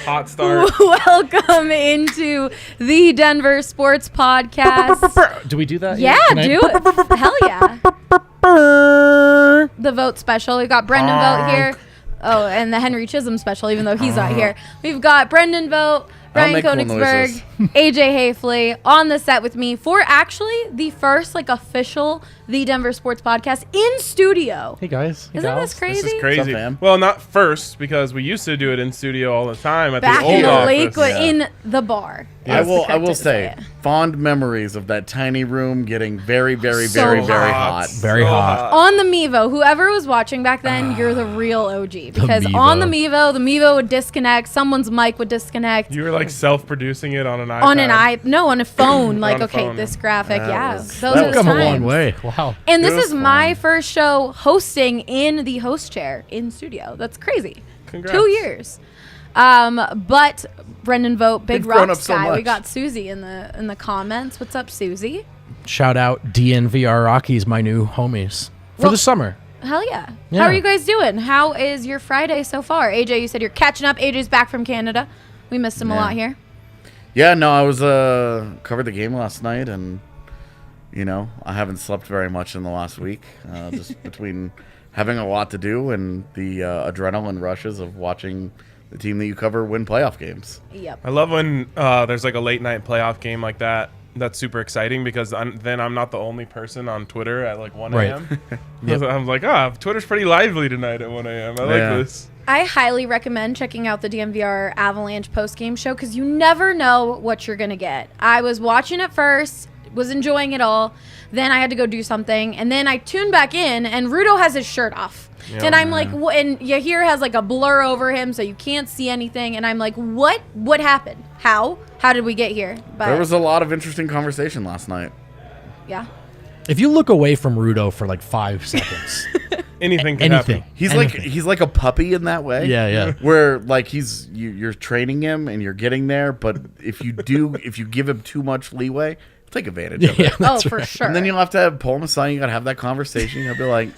Hot start. Welcome into the Denver Sports Podcast. Do we do that? Yeah, do it. Hell yeah. The Vogt special. We've got Brendan Vogt here. Oh, and the Henry Chisholm special, even though he's not here. We've got Brendan Vogt, Ryan Koengisberg, AJ Haefele on the set with me for actually the first official The Denver Sports Podcast in studio. Hey guys. Isn't this crazy? This is crazy. What's up, well, not first, because we used to do it in studio all the time at Back the old in the office. Lakewood, in the bar. I will say, fond memories of that tiny room getting very, very, So very, very hot. hot. Very hot. On the Mevo, whoever was watching back then, you're the real OG. Because on the Mevo would disconnect. Someone's mic would disconnect. You were self-producing it on an iPad. On a phone. On a Okay, phone. this graphic, those are We've the come a long times. way. Wow. And this It was is my fun. first show hosting in the host chair in studio. That's crazy. Congrats. 2 years. But Brendan Vogt, big They've grown rocks up so guy. We much. got Susie in the comments. What's up, Susie? Shout out DNVR Rockies, my new homies for Well- the summer. Hell yeah. Yeah. How are you guys doing? How is your Friday so far? AJ, you said you're catching up. AJ's back from Canada. We missed him a Yeah. lot here. Yeah, no, I was covered the game last night, and I haven't slept very much in the last week, just between having a lot to do and the adrenaline rushes of watching the team that you cover win playoff games. Yep. I love when there's a late night playoff game like that. That's super exciting because then I'm not the only person on Twitter at 1 Right. a.m. Yep. I'm like, Twitter's pretty lively tonight at 1 a.m. I Yeah. like this. I highly recommend checking out the DNVR Avalanche post-game show because you never know what you're going to get. I was watching it first, was enjoying it all. Then I had to go do something. And then I tuned back in, and Rudo has his shirt off. Yeah, and I'm like, and Yahir has a blur over him, so you can't see anything. And I'm like, what? What happened? How? How did we get here? But There was a lot of interesting conversation last night. yeah. If you look away from Rudo for 5 seconds, Anything can anything. happen. He's like a puppy in that way. Yeah, yeah. Where you're training him and you're getting there, but if you give him too much leeway, he'll take advantage of it. Yeah, Oh, that's for right. sure. And then you'll have to have pull him aside. You gotta have that conversation. He'll be like,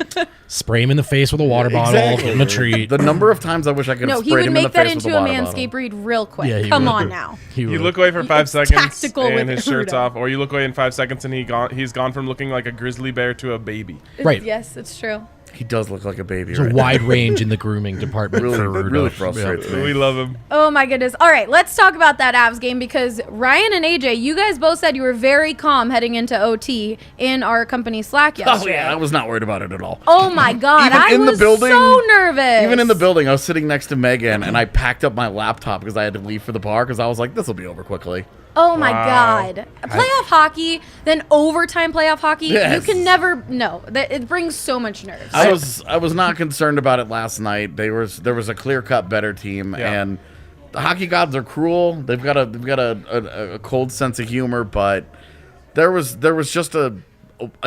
Spray him in the face with a water bottle, exactly. give him a treat. The number of times I wish I could have No, he sprayed would him in the make that face with into a a water manscape bottle. read real quick. Yeah, he Come would. on now. He You would. look away for 5 It's seconds tactical and with his shirt's Rudo. off, or you look away in 5 seconds and he's gone from looking like a grizzly bear to a baby. Right. Yes, it's true. He does look like a baby. There's a Right? wide range in the grooming department Really, for Rudo. really frustrates me. We love him. Oh my goodness. All right, let's talk about that Avs game because Ryan and AJ, you guys both said you were very calm heading into OT in our company Slack Oh yesterday. yeah, I was not worried about it at all. Oh my God, Even I in the was building- so nervous. Even in the building, I was sitting next to Megan, and I packed up my laptop because I had to leave for the bar because I was like, this will be over quickly. Oh my Wow. God. Playoff hockey, then overtime playoff hockey, Yes. you can never, no, it brings so much nerves. I was not concerned about it last night. There was a clear-cut better team, Yeah. and the hockey gods are cruel. They've got a cold sense of humor, but there was just a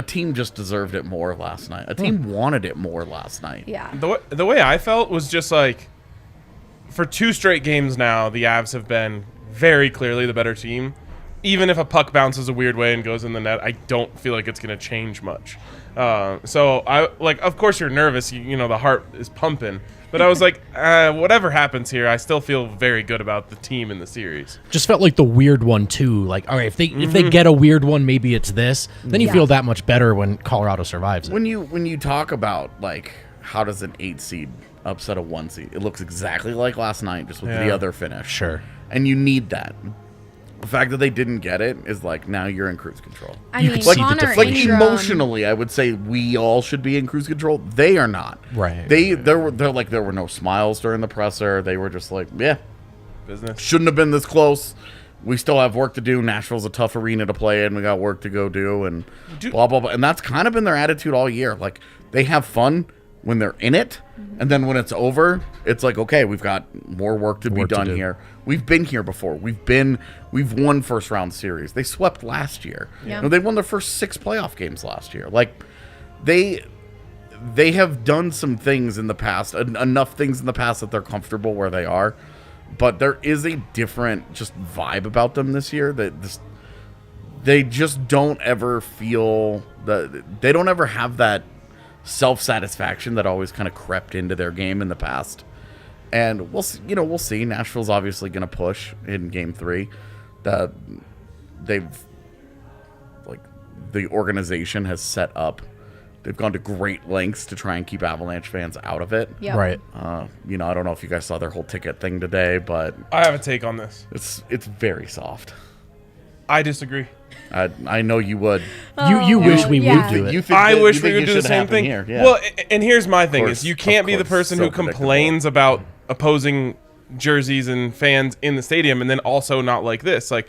team just deserved it more last night. A team wanted it more last night. Yeah. The way I felt was just for 2 straight games now, the Avs have been very clearly the better team. Even if a puck bounces a weird way and goes in the net, I don't feel like it's going to change much. So I of course you're nervous. The heart is pumping, but I was like, whatever happens here, I still feel very good about the team in the series. Just felt like the weird one too. All right, if they get a weird one, maybe it's this. Then you Yeah. feel that much better when Colorado survives it. When you talk about how does an 8 seed upset a 1 seed, it looks exactly like last night, just with the Yeah. other finish. Sure. And you need that. The fact that they didn't get it is now you're in cruise control. I You mean, can see the Connor difference. Like Ingram, emotionally, I would say we all should be in cruise control. They are not. Right. There were no smiles during the presser. They were just like, yeah, Business. shouldn't have been this close. We still have work to do. Nashville's a tough arena to play in. We got work to go do, and blah blah blah. And that's kind of been their attitude all year. They have fun when they're in it, and then when it's over, it's like, okay, we've got more work to be done here. We've been here before. We've won first round series. They swept last year. Yeah. They won their first 6 playoff games last year. They have done some things in the past, enough things in the past that they're comfortable where they are. But there is a different just vibe about them this year they just don't ever feel they don't ever have that self-satisfaction that always kind of crept into their game in the past. And we'll see. Nashville's obviously going to push in Game 3. The organization has set up. They've gone to great lengths to try and keep Avalanche fans out of it. Yep. Right. I don't know if you guys saw their whole ticket thing today, but I have a take on this. it's very soft. I disagree. I know you would. You wish we yeah. would do it. You think I that- wish you we think would it do the should same happen thing. here. Yeah. Well, and here's my thing: course, is you can't be the of person course, who so predictable. complains about opposing jerseys and fans in the stadium, and then also not like this. Like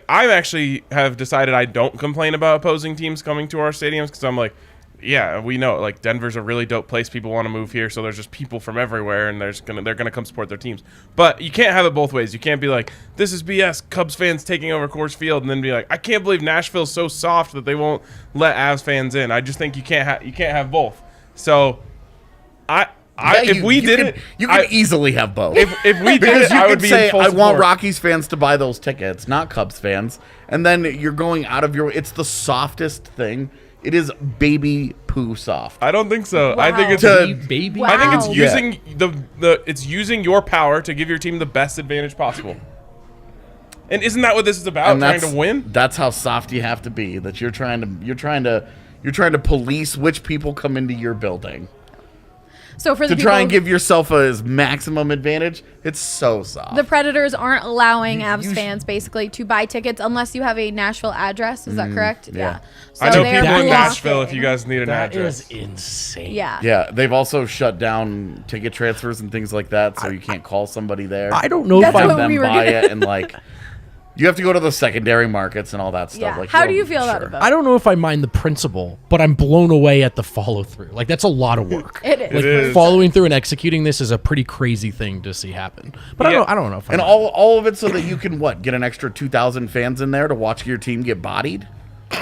I actually have decided I don't complain about opposing teams coming to our stadiums because I'm like, yeah, we know like Denver's a really dope place. People want to move here, so there's just people from everywhere, and they're gonna come support their teams. But you can't have it both ways. You can't be like, this is BS, Cubs fans taking over Coors Field, and then be like, I can't believe Nashville's so soft that they won't let Avs fans in. I just think you can't have both. So, if we did it, you could easily have both. If we did Because it, you I could would be say, in full I want support. Rockies fans to buy those tickets, not Cubs fans. And then you're going out of your... It's the softest thing. It is baby poo soft. I don't think so. Wow. I think it's Baby. Wow. I think it's Yeah. using it's using your power to give your team the best advantage possible. And isn't that what this is about? And Trying to win? That's how soft you have to be. That you're trying to police which people come into your building. So for the To try and people- give yourself a maximum advantage, it's so soft. The Predators aren't allowing Avs you fans basically to buy tickets unless you have a Nashville address. Is that correct? yeah. So I know they're people in blocking- Nashville if you guys need an That address. is insane. Yeah. Yeah, they've also shut down ticket transfers and things like that, so you can't call somebody there. I don't know if That's I what them we were buy gonna- it, and like you have to go to the secondary markets and all that stuff. Yeah. Like, How you do know, you feel about sure. it, Vogt? I don't know if I mind the principle, but I'm blown away at the follow through. Like that's a lot of work. It is. Like It is. following through and executing this is a pretty crazy thing to see happen. But Yeah. I don't know if I And mind. all of it so that you can get an extra 2,000 fans in there to watch your team get bodied.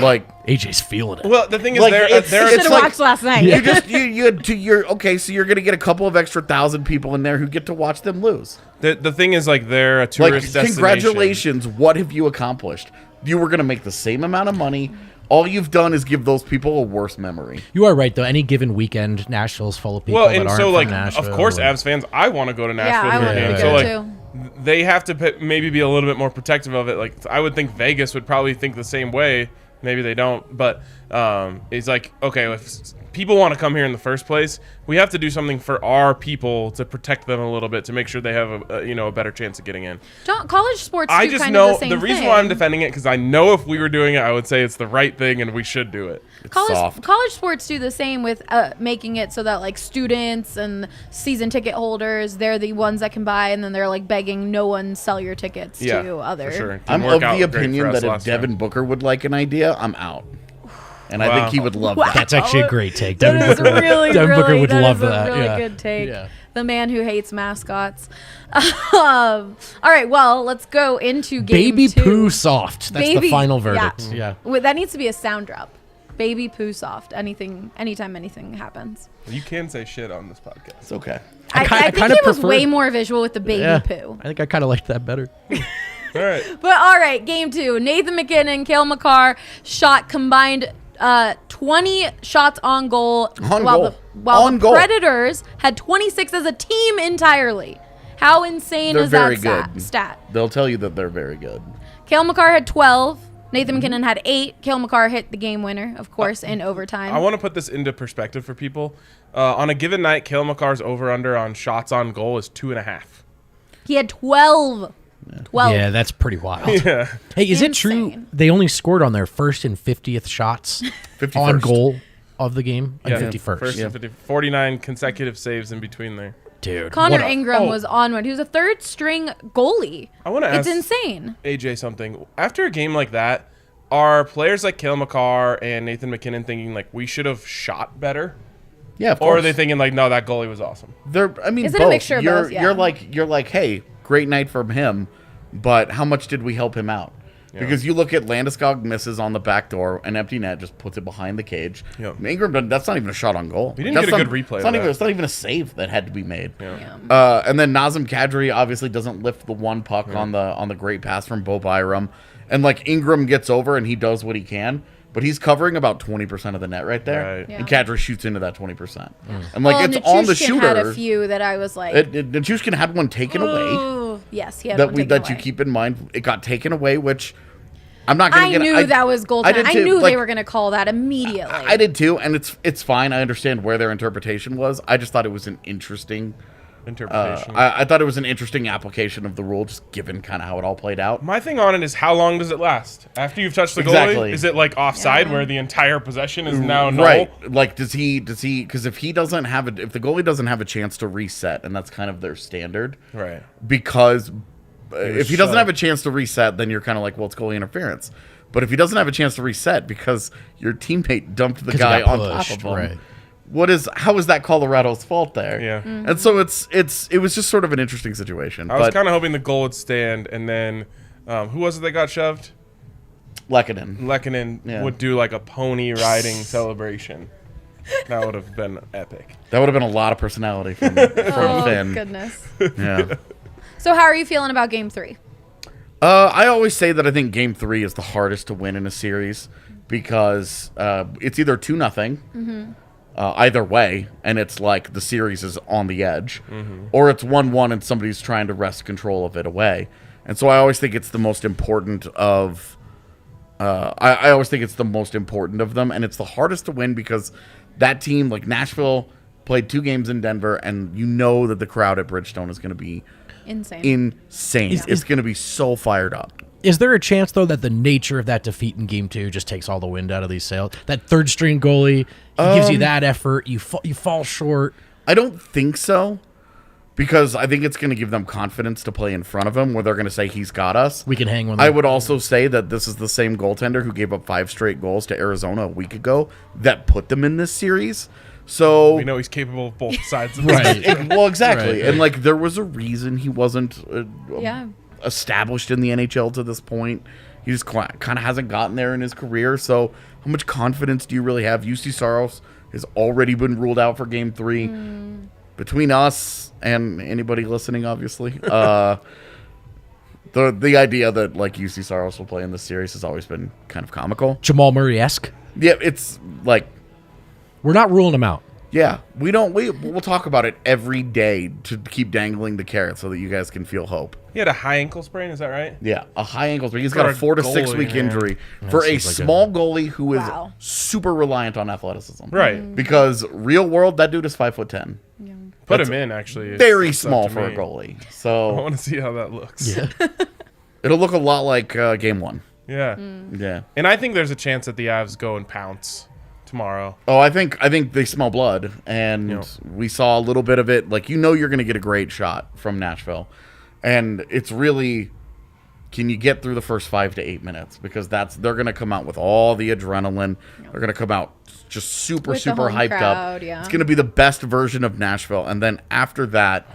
Like AJ's feeling it. Well, the thing is, Like, there it's- there Should it's have like- watched last night. you just you're okay, so you're gonna get a couple of extra 1,000 people in there who get to watch them lose. the thing is like they're a Like, tourist destination. congratulations, what have you accomplished? You were gonna make the same amount of money. All you've done is give those people a worse memory. You are right though. Any given weekend, Nashville's full of people Well, that and aren't so from like Nashville. of course, and- Avs fans, I want to go to Yeah, Nashville I for want a to game. go So like too. they have to maybe be a little bit more protective of it. Like I would think Vegas would probably think the same way. Maybe they don't, but it's like, okay, if people want to come here in the first place, we have to do something for our people to protect them a little bit to make sure they have a better chance of getting in. College sports I do just kind know of the same reason thing. why I'm defending it because I know if we were doing it, I would say it's the right thing and we should do it. Soft. College sports do the same with making it so that like students and season ticket holders, they're the ones that can buy, and then they're like begging no one sell your tickets Yeah, to other. for sure. I'm Didn't of work out the great for opinion us that if last time. Devin Booker would like an idea, I'm out. And I Wow. think he would love Wow. that. That's actually a great take. That Devin is Booker, really, Devin Booker really- would that love is a that. really yeah. good take. Yeah. The man who hates mascots. All right, well, let's go into game Baby 2. poo soft. That's the final verdict. Yeah. Well, that needs to be a sound drop. Baby poo soft. Anytime anything happens. You can say shit on this podcast. It's okay. I think kinda it was prefer- way more visual with the baby Yeah. poo. I think I kind of liked that better. All right. But all right, game 2. Nathan McKinnon, Cale Makar shot combined 20 shots on goal. On while goal. While On the goal. Predators had 26 as a team entirely. How insane They're is very that good. stat? They'll tell you that they're very good. Cale Makar had 12. Nathan Mm-hmm. McKinnon had 8. Cale Makar hit the game winner, of course, in overtime. I want to put this into perspective for people. On a given night, Cale Makar's over/under on shots on goal is 2.5. He had 12. 12. Yeah, that's pretty wild. Yeah. Hey, is it true Insane. they only scored on their first and 50th shots 51st. on goal of the game? Yeah. And 51st. First and 50, 49 consecutive saves in between there. Dude. Connor what a- Ingram oh. was on one. He was a third string goalie. I want to It's ask insane. AJ something. After a game like that, are players like Cale Makar and Nathan McKinnon thinking like we should have shot better? Yeah, of Or are course. they thinking like, no, that goalie was awesome? I mean, Is it a both. mixture of you're, both? Yeah. you're like, hey, great night from him, but how much did we help him out? Because you look at Landeskog misses on the back door, an empty net, just puts it behind the cage. Yeah. Ingram, that's not even a shot on goal. We didn't That's get a not- good replay It's of not, even, that. it's not even a save that had to be made. Yeah. And then Nazem Kadri obviously doesn't lift the one puck on the great pass from Bo Byram, and like Ingram gets over and he does what he can, but he's covering about 20% of the net right there. Right. Yeah. And Kadri shoots into that 20%. And like it's Nichushkin on the shooter. had a few that I was like, Nichushkin had one taken away. "Ooh." Yes, he had one taken That away. you keep in mind. It got taken away, which I'm not going to I get. knew that was goaltending. I too. knew Like, they were going to call that immediately. I did too, and it's fine. I understand where their interpretation was. I just thought it was an interesting Interpretation. I thought it was an interesting application of the rule, just given kind of how it all played out. My thing on it is how long does it last? After you've touched the Exactly. goalie, is it like offside Yeah. where the entire possession is now null? Right. Like, does he, because if the goalie doesn't have a chance to reset, and that's kind of their standard, Right. because if he doesn't shoved. have a chance to reset, then you're kind of like, well, it's goalie interference. But if he doesn't have a chance to reset because your teammate dumped the 'Cause he guy got on top pushed, of him, right. how is that Colorado's fault there? Yeah. And so it was just sort of an interesting situation. I was But kind of hoping the goal would stand, and then who was it that got shoved? Lehkonen. Lehkonen would do like a pony riding celebration. That would have been epic. That would have been a lot of personality from Oh, Finn. goodness. Yeah. So how are you feeling about game 3? I always say that I think Game 3 is the hardest to win in a series because it's either 2-0 either way, and it's like the series is on the edge, or it's 1-1 and somebody's trying to wrest control of it away. And so I always think it's the most important of. I always think it's the most important of them, and it's the hardest to win because that team, like Nashville, played 2 games in Denver, and you know that the crowd at Bridgestone is going to be Insane. It's going to be so fired up. Is there a chance, though, that the nature of that defeat in Game 2 just takes all the wind out of these sails? That third-string goalie, he gives you that effort, you fall short. I don't think so, because I think it's going to give them confidence to play in front of him, where they're going to say he's got us. We can hang one. I would also say that this is the same goaltender who gave up 5 straight goals to Arizona a week ago that put them in this series. So We know he's capable of both sides of Right. this. well, exactly, Right. and like there was a reason he wasn't Yeah. established in the NHL to this point. He just kind of hasn't gotten there in his career. So how much confidence do you really have? UC Saros has already been ruled out for Game 3. Between us and anybody listening, obviously, the idea that like UC Saros will play in this series has always been kind of comical. Jamal Murray-esque. Yeah, it's like. We're not ruling him out. Yeah, we'll talk about it every day to keep dangling the carrot so that you guys can feel hope. He had a high ankle sprain, is that right? Yeah, a high ankle sprain. He's For got a a 4 to 6 goalie, week man. injury for a seems like small goalie who is Wow. super reliant on athleticism. Right. Because real world, that dude is 5'10". Put That's him in, actually. It's Very up small to for me. a goalie. I So want to see how that looks. Yeah. it'll look a lot like Game 1. Yeah. Yeah. And I think there's a chance that the Avs go and pounce tomorrow. Oh, I think they smell blood, and Yeah. we saw a little bit of it. Like, you're going to get a great shot from Nashville, and it's really, can you get through the first 5 to 8 minutes? Because they're going to come out with all the adrenaline. They're going to come out just super With the home hyped crowd, up. yeah. It's going to be the best version of Nashville, and then after that,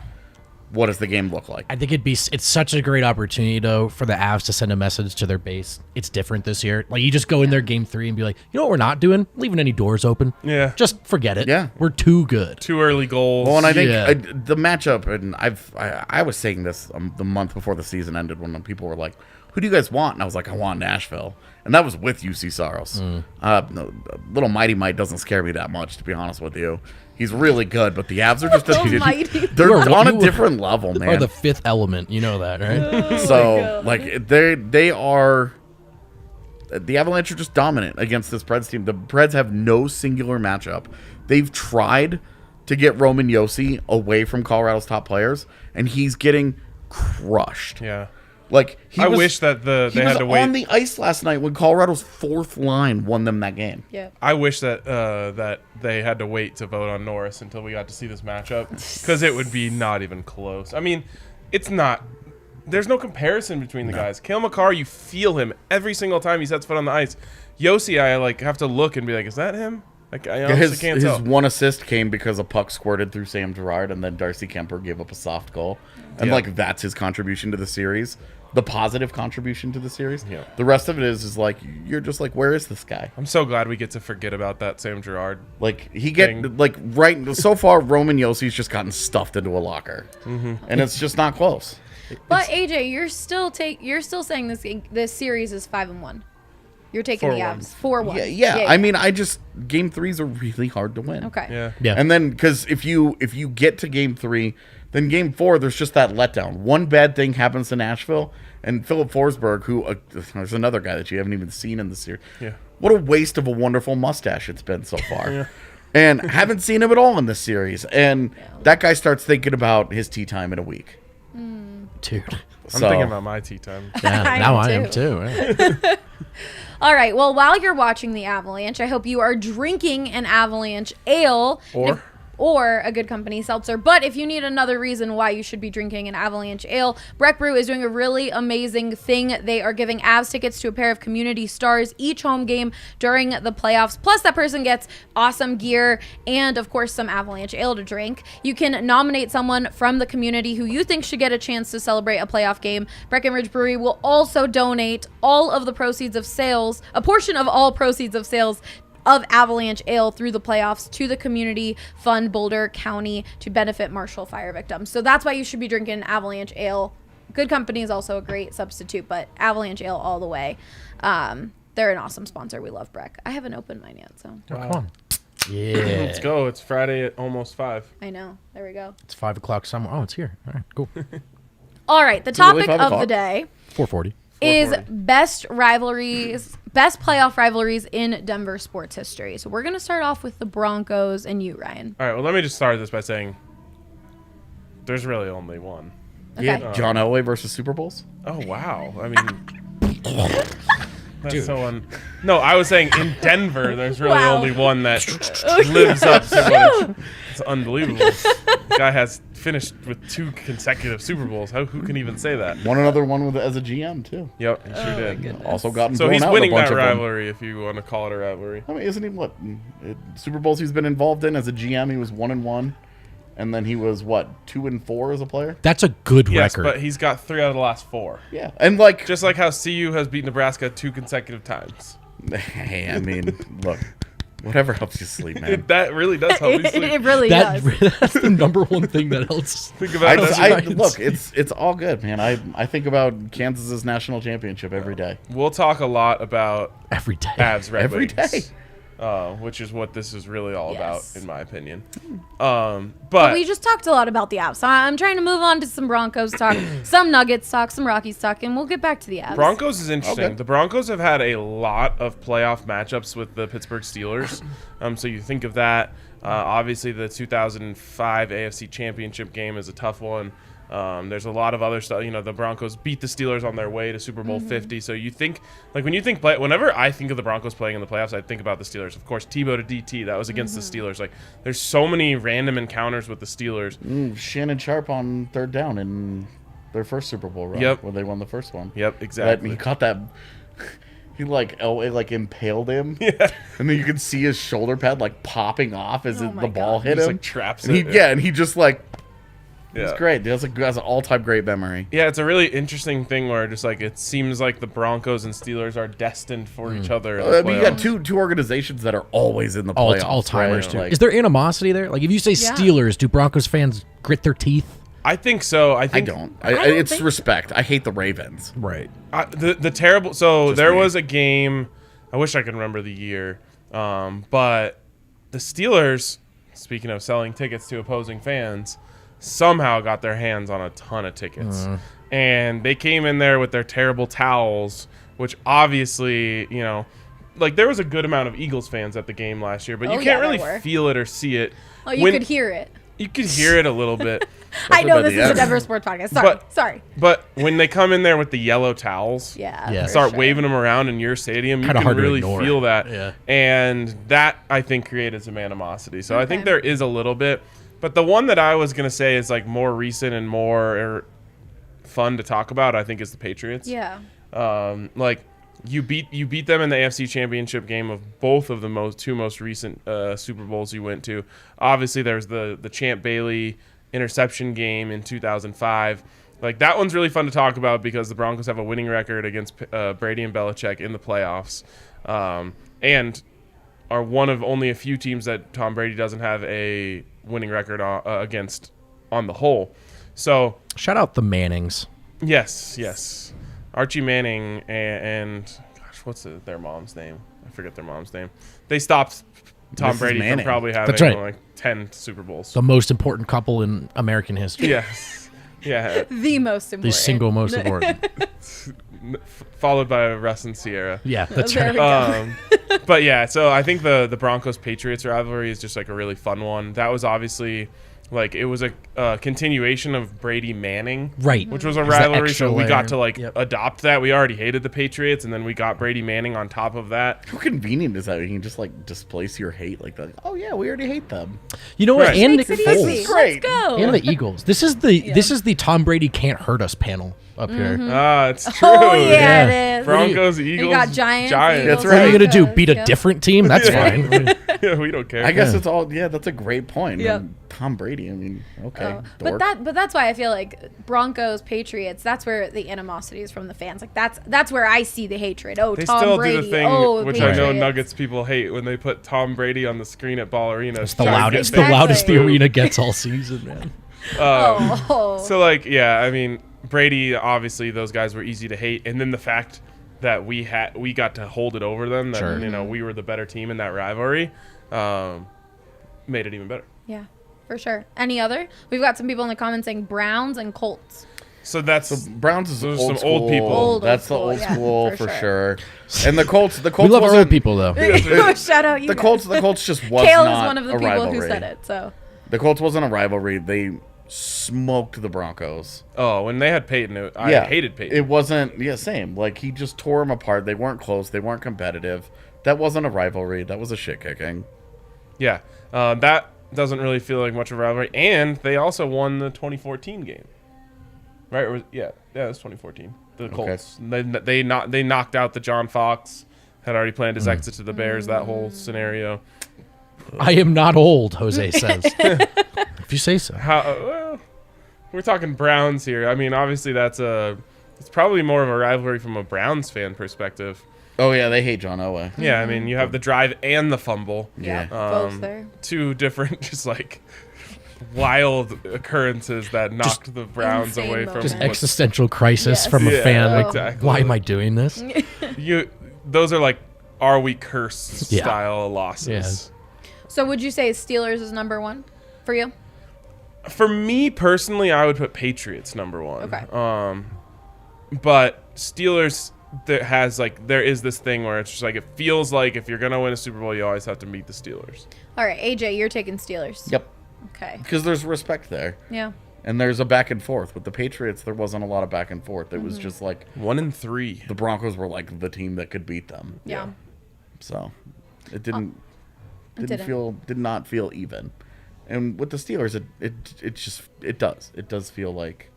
what does the game look like? I think it's such a great opportunity, though, for the Avs to send a message to their base. It's different this year. Like, you just go in there Game 3 and be like, you know what we're not doing? Leaving any doors open. Yeah. Just forget it. Yeah. We're too good. 2 early goals. Well, and I think Yeah. the matchup, and I was saying this the month before the season ended when people were like, who do you guys want? And I was like, I want Nashville. And that was with UC Saros. No, little Mighty Might doesn't scare me that much, to be honest with you. He's really good, but the Avs are just Mighty. they're You are- on a you different level, Or man. the fifth element. You know that, right? So, like, they are... The Avalanche are just dominant against this Preds team. The Preds have no singular matchup. They've tried to get Roman Josi away from Colorado's top players, and he's getting crushed. Yeah. Like, I wish that he they was had to wait. on the ice last night when Colorado's 4th line won them that game. Yeah. I wish that that they had to wait to vote on Norris until we got to see this matchup, because it would be not even close. I mean, it's not. There's no comparison between the guys. Cale Makar, you feel him every single time he sets foot on the ice. Josi, I like have to look and be like, is that him? Like, I honestly can't His tell. one assist came because a puck squirted through Sam Girard, and then Darcy Kemper gave up a soft goal. And, Yeah. like, that's his contribution to the series. The positive contribution to the series. Yeah. The rest of it is like, you're just like, where is this guy? I'm so glad we get to forget about that Sam Girard. Like, Thing. so far, Roman Yosi's just gotten stuffed into a locker. And it's just not close. But AJ, you're still saying this series is 5-1. You're taking the 4-1. Avs 4-1. Yeah. I mean, game 3s are really hard to win. Okay. Yeah. And then because if you get to game 3, then game 4 there's just that letdown. One bad thing happens to Nashville, and Philip Forsberg, who there's another guy that you haven't even seen in the series. Yeah. What a waste of a wonderful mustache it's been so far. And haven't seen him at all in this series. And that guy starts thinking about his tea time in a week. Dude. I'm thinking about my tea time. Yeah, now I am too. Yeah. All right. Well, while you're watching the Avalanche, I hope you are drinking an Avalanche ale. Or a Good Company seltzer. But if you need another reason why you should be drinking an Avalanche ale, Breck Brew is doing a really amazing thing. They are giving Avs tickets to a pair of community stars each home game during the playoffs. Plus, that person gets awesome gear and, of course, some Avalanche ale to drink. You can nominate someone from the community who you think should get a chance to celebrate a playoff game. Breckenridge Brewery will also donate all of the proceeds of sales, a portion of all proceeds of sales of Avalanche Ale through the playoffs to the Community Fund Boulder County to benefit Marshall fire victims. So that's why you should be drinking Avalanche Ale. Good Company is also a great substitute, but Avalanche Ale all the way. They're an awesome sponsor. We love Breck. I haven't opened mine yet, so. Oh, come on. Yeah. Let's go. It's Friday at almost 5. I know. There we go. It's 5 o'clock somewhere. Oh, it's here. All right, cool. All right. The it really topic 5 of o'clock? the day 4:40. is best playoff rivalries in Denver sports history. So we're going to start off with the Broncos and you, Ryan. All right. Well, let me just start this by saying there's really only one. Okay. John Elway versus Super Bowls? Oh, wow. I mean, that's so No, I was saying in Denver, there's really Wow. only one that lives up to what it's unbelievable. The guy has finished with 2 consecutive Super Bowls. Who can even say that? Won another one as a GM, too. Yep, he sure did. Also gotten So blown he's out winning in a bunch that of them. rivalry, if you want to call it a rivalry. I mean, isn't he Super Bowls he's been involved in as a GM? He was 1-1, and then he was 2-4 as a player. That's a good Yes, record. but he's got 3 out of the last 4. Yeah, and Just like how CU has beat Nebraska 2 consecutive times. hey, I mean, look, whatever helps you sleep, man. That really does help me sleep. It really does. That's the number one thing that helps. Think about that. Look, it's all good, man. I think about Kansas's national championship every day. We'll talk a lot about Every day. Avs Red Every Wings, day. which is what this is really all Yes. about, in my opinion. But We just talked a lot about the Avs. So I'm trying to move on to some Broncos talk, some Nuggets talk, some Rockies talk, and we'll get back to the Avs. Broncos is interesting. Okay. The Broncos have had a lot of playoff matchups with the Pittsburgh Steelers. So you think of that. Obviously, the 2005 AFC Championship game is a tough one. There's a lot of other stuff. You know, the Broncos beat the Steelers on their way to Super Bowl 50. So you think, whenever I think of the Broncos playing in the playoffs, I think about the Steelers. Of course, Tebow to DT, that was against the Steelers. Like, there's so many random encounters with the Steelers. Shannon Sharp on 3rd down in their first Super Bowl run, Yep. when they won the first one. Yep, exactly. He caught that. He impaled him, and then you could see his shoulder pad popping off as Oh my the ball God. hit Just, him. traps And it. and he just it's Yeah. great. That's an all-time great memory. Yeah, it's a really interesting thing where just it seems like the Broncos and Steelers are destined for each other. In the I mean, you got playoffs. two organizations that are always in the All playoffs. timers, right? too. Is there animosity there? Like, if you say Yeah. Steelers, do Broncos fans grit their teeth? I think so. I I think don't. don't It's think so. respect. I hate the Ravens. Right. the terrible. So Just there me. was a game. I wish I could remember the year. But the Steelers, speaking of selling tickets to opposing fans, somehow got their hands on a ton of tickets, and they came in there with their terrible towels, which obviously, there was a good amount of Eagles fans at the game last year, but you Oh, can't yeah, really there were. feel it or see it. Oh, you could hear it. You could hear it a little bit. I know by this the is a end. Denver Sports Podcast. Sorry. Sorry. But when they come in there with the yellow towels, Yeah. for start sure. waving them around in your stadium, you Kinda can hard to really ignore. feel that. Yeah. And that, I think, created some animosity. So I think Okay. there is a little bit. But the one that I was going to say is more recent and more fun to talk about, I think, is the Patriots. Yeah. You beat them in the AFC Championship game of both of the two most recent Super Bowls you went to. Obviously, there's the Champ Bailey interception game in 2005. That one's really fun to talk about because the Broncos have a winning record against Brady and Belichick in the playoffs, and are one of only a few teams that Tom Brady doesn't have a winning record against on the whole. So Shout out the Mannings. yes. Archie Manning and gosh, what's their mom's name? I forget their mom's name. They stopped Tom Mrs. Brady from Manning. probably having That's right. like 10 Super Bowls. The most important couple in American history. Yes. Yeah. The most important. The single most important. Followed by Russ and Sierra. Yeah, that's There we right. go. But yeah, so I think the Broncos Patriots rivalry is just like a really fun one. That was obviously like it was a continuation of Brady Manning, Right. which was a It's the rivalry. extra So we got layer. to like Yep. adopt that. We already hated the Patriots, and then we got Brady Manning on top of that. How convenient is that? You can just like displace your hate like that. Oh yeah, we already hate them. You know what? Right. And Makes the it Foles. easy. Great. Let's go. And the Eagles. This is the Tom Brady can't hurt us panel up here. Ah, it's true. Oh yeah, Yeah. it is. Broncos, You Eagles, got Giants. Giants. Eagles, That's right. What are you gonna do? Broncos, Beat a yeah. different team? That's fine. Yeah, we don't care. I guess it's all. Yeah, that's a great point. Yep. And Tom Brady. I mean, okay. Oh, but that's why I feel like Broncos, Patriots. That's where the animosity is from the fans. Like that's where I see the hatred. Oh, They Tom still Brady. do the thing, oh, which I know Patriots. Nuggets people hate when they put Tom Brady on the screen at Ball Arena. It's the Trying to get loudest. fans The loudest the to boo. arena gets all season, man. Oh. So like, yeah, I mean, Brady. Obviously, those guys were easy to hate, and then the fact that we got to hold it over them. That Sure. we were the better team in that rivalry, made it even better. Yeah, for sure. Any other? We've got some people in the comments saying Browns and Colts. So that's Browns is Those are old some old school. people. Old That's school, the old yeah, school for for sure. sure. And the Colts. The Colts. We love our wasn't- old people though. Shout out you. The guys. Colts. The Colts just was Kale not is one of the a people rivalry. who said it. So The Colts wasn't a rivalry. They smoked the Broncos. when they had Peyton. I hated Peyton. It wasn't. Yeah, same. Like he just tore them apart. They weren't close. They weren't competitive. That wasn't a rivalry. That was a shit kicking. Yeah, that doesn't really feel like much of a rivalry. And they also won the 2014 game, right? It was 2014. The Colts. They knocked out the John Fox. Had already planned his exit to the Bears. That whole scenario. I am not old, Jose says. If you say so. Well, we're talking Browns here. I mean, obviously it's probably more of a rivalry from a Browns fan perspective. Oh yeah, they hate John Elway. Yeah, I mean, you have the drive and the fumble. yeah, Yeah. both there. Two different, just like wild occurrences that knocked the Browns insane away from moments. Just existential crisis Yes. from a Yeah, fan. Like, exactly. why am I doing this? Those are like, are we cursed Yeah. style losses. So would you say Steelers is number one for you? For me personally, I would put Patriots number one. Okay. But Steelers, there is this thing where it's just like, it feels like if you're gonna win a Super Bowl, you always have to meet the Steelers. All right, AJ, you're taking Steelers. Yep. Okay. Because there's respect there. Yeah. And there's a back and forth. With the Patriots, there wasn't a lot of back and forth. It was just like 1-3. the Broncos were like the team that could beat them. Yeah. So it did didn't. not feel even. And with the Steelers, it does feel like,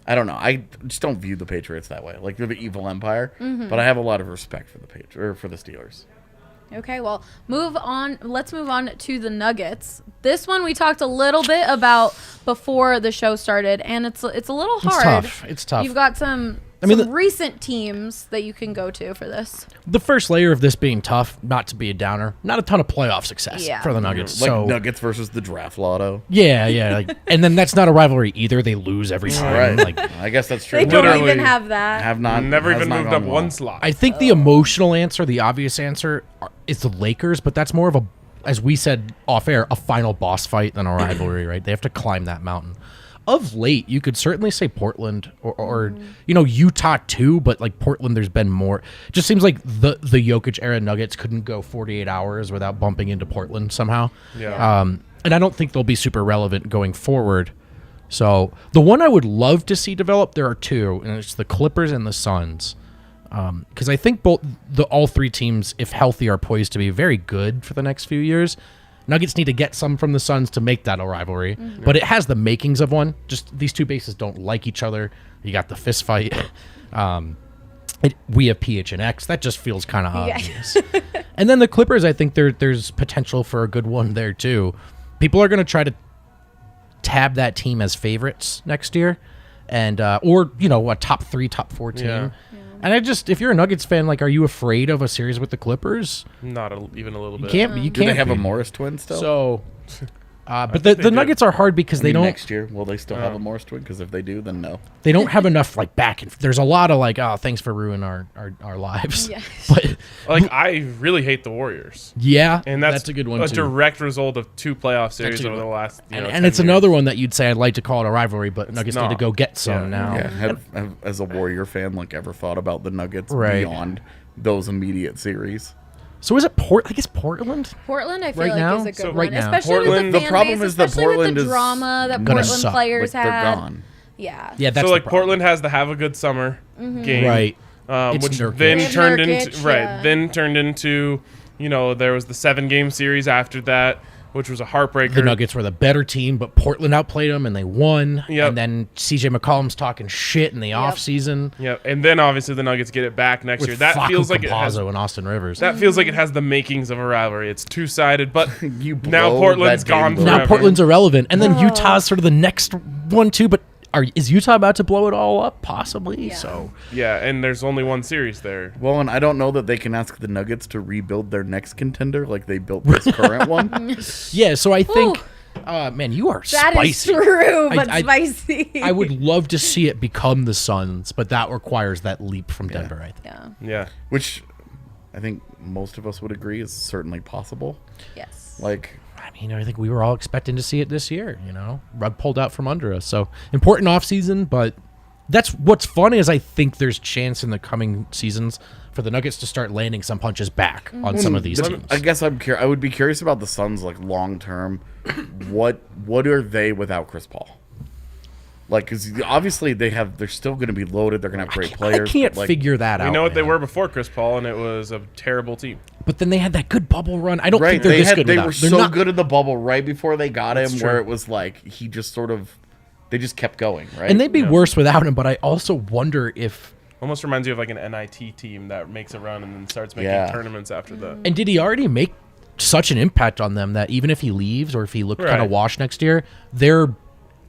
I don't know. I just don't view the Patriots that way. Like they're the evil empire, but I have a lot of respect for the Steelers. Okay, well, let's move on to the Nuggets. This one we talked a little bit about before the show started, and it's a little hard. It's tough. You've got some recent teams that you can go to for this. The first layer of this being tough, not to be a downer, not a ton of playoff success Yeah. for the Nuggets. Like so Nuggets versus the draft lotto. yeah, like, and then that's not a rivalry either. They lose every time. Right. Like, I guess that's true. They don't Literally even have that. have not Never has even not moved gone up well. one slot. I think the emotional answer, the obvious answer, is the Lakers, but that's more of a, as we said off air, a final boss fight than a rivalry, right? They have to climb that mountain. Of late, you could certainly say Portland or Utah too, but like Portland, there's been more. It just seems like the Jokic era Nuggets couldn't go 48 hours without bumping into Portland somehow. Yeah. And I don't think they'll be super relevant going forward. So the one I would love to see develop, there are two, and it's the Clippers and the Suns. Because I think all three teams, if healthy, are poised to be very good for the next few years. Nuggets need to get some from the Suns to make that a rivalry, but it has the makings of one. Just these two bases don't like each other. You got the fist fight. We have PH and X. That just feels kind of obvious. And then the Clippers, I think there's potential for a good one there too. People are going to try to tab that team as favorites next year, and or a top 3, top 4 team. Yeah. And if you're a Nuggets fan, like, are you afraid of a series with the Clippers? Not even a little bit. You can't Do they have be. a Morris twin still? So But the Nuggets are hard because they don't. Next year, will they still have a Morris twin? Because if they do, then no. They don't have enough like back. There's a lot of like, oh, thanks for ruining our lives. Yes. But Like, I really hate the Warriors. yeah, And that's a good one a too. direct result of 2 playoff series Actually, over the last. And 10 it's years. another one that you'd say I'd like to call it a rivalry, but Nuggets need to not. go get some Yeah. now. Yeah, have as a Warrior fan, like ever thought about the Nuggets Right. beyond those immediate series? So is it I guess Portland? Portland, I feel Right like now? is a good So one, right now. especially Portland- with The the fan problem base, is that especially Portland with is the drama that gonna Portland suck. players Like, they're had. gone. Yeah. Yeah, that's So the like problem. Portland has the have a good summer game, Right. It's which Nurkic. then They have turned Nurkic, into yeah. then turned into there was the 7-game series after that, which was a heartbreaker. The Nuggets were the better team, but Portland outplayed them and they won. Yep. And then CJ McCollum's talking shit in the offseason. Yeah, and then obviously the Nuggets get it back next With year. That Facu feels like it has Campazzo and Austin Rivers. that feels like it has the makings of a rivalry. It's 2-sided, but You now blow Portland's that game gone low. forever. Now Portland's irrelevant, and then Utah's sort of the next one too. But is Utah about to blow it all up? Possibly. Yeah. So Yeah, and there's only one series there. Well, and I don't know that they can ask the Nuggets to rebuild their next contender like they built this current one. yeah. So I think, Ooh. man, you are That is spicy. true, but I- spicy. I would love to see it become the Suns, but that requires that leap from Denver. I think. Yeah. Yeah. Which I think most of us would agree is certainly possible. Yes. Like, I mean, I think we were all expecting to see it this year. Rug pulled out from under us. So important offseason, but that's what's funny is I think there's chance in the coming seasons for the Nuggets to start landing some punches back on some of these teams. I guess I would be curious about the Suns, like long term. What are they without Chris Paul? Like, because obviously they're still going to be loaded. They're going to have great players. I can't but, like, figure that out. We know what they man. were before Chris Paul, and it was a terrible team. But then they had that good bubble run. I don't Right, think they're this good they enough. were They're so not- good in the bubble right before they got him, That's where true. it was like he just sort of they just kept going, right? And they'd be worse without him, but I also wonder if... Almost reminds you of like an NIT team that makes a run and then starts making Yeah. tournaments after that. And did he already make such an impact on them that even if he leaves or if he looked kind Right. of washed next year, they're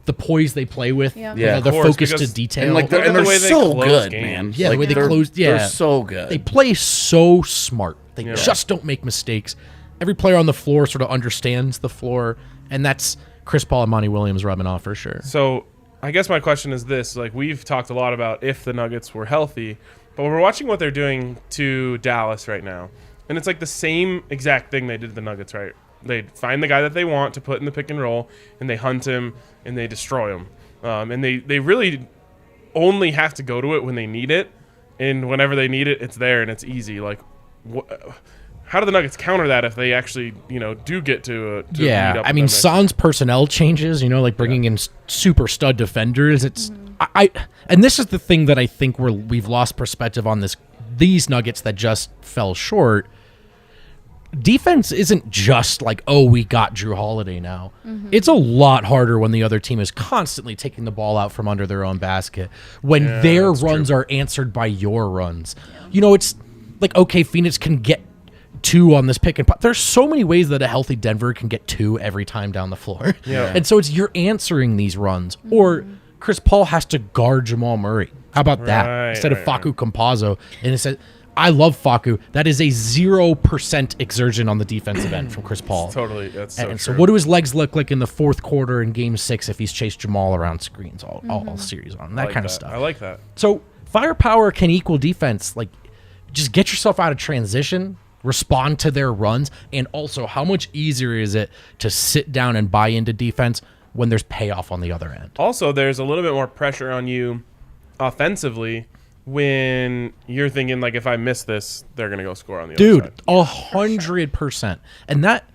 the poise they play with, Yeah. Yeah, the of course, focus to because- detail. and like Look at and they're the way they so close good, games. man. Yeah, the Like, way they they're- closed- yeah. they're so good. They play so smart. They just don't make mistakes. Every player on the floor sort of understands the floor, and that's Chris Paul and Monty Williams rubbing off for sure. So I guess my question is this: like, we've talked a lot about if the Nuggets were healthy, but we're watching what they're doing to Dallas right now, and it's like the same exact thing they did to the Nuggets, right? They find the guy that they want to put in the pick and roll, and they hunt him and they destroy him. And they really only have to go to it when they need it, and whenever they need it, it's there and it's easy. Like, how do the Nuggets counter that if they actually do get to meet Yeah, up I with mean, them? Sans personnel changes, like bringing in super stud defenders. It's and this is the thing that I think we've lost perspective on these Nuggets that just fell short. Defense isn't just like, oh, we got Drew Holiday now. It's a lot harder when the other team is constantly taking the ball out from under their own basket, when their runs are answered by your runs. It's like, okay, Phoenix can get 2 on this pick and pop. There's so many ways that a healthy Denver can get 2 every time down the floor. Yeah. And so you're answering these runs. Or Chris Paul has to guard Jamal Murray. How about that? Right, Instead of right, Facu Campazzo. And it said, I love Facu. That is a 0% exertion on the defensive end from Chris Paul. Totally, that's so And true. so what do his legs look like in the fourth quarter in game 6 if he's chased Jamal around screens all series on? That like kind of that. stuff. I like that. So firepower can equal defense. Like, just get yourself out of transition, respond to their runs, and also how much easier is it to sit down and buy into defense when there's payoff on the other end? Also, there's a little bit more pressure on you offensively when you're thinking, like, if I miss this, they're going to go score on the other side. 100%. And that,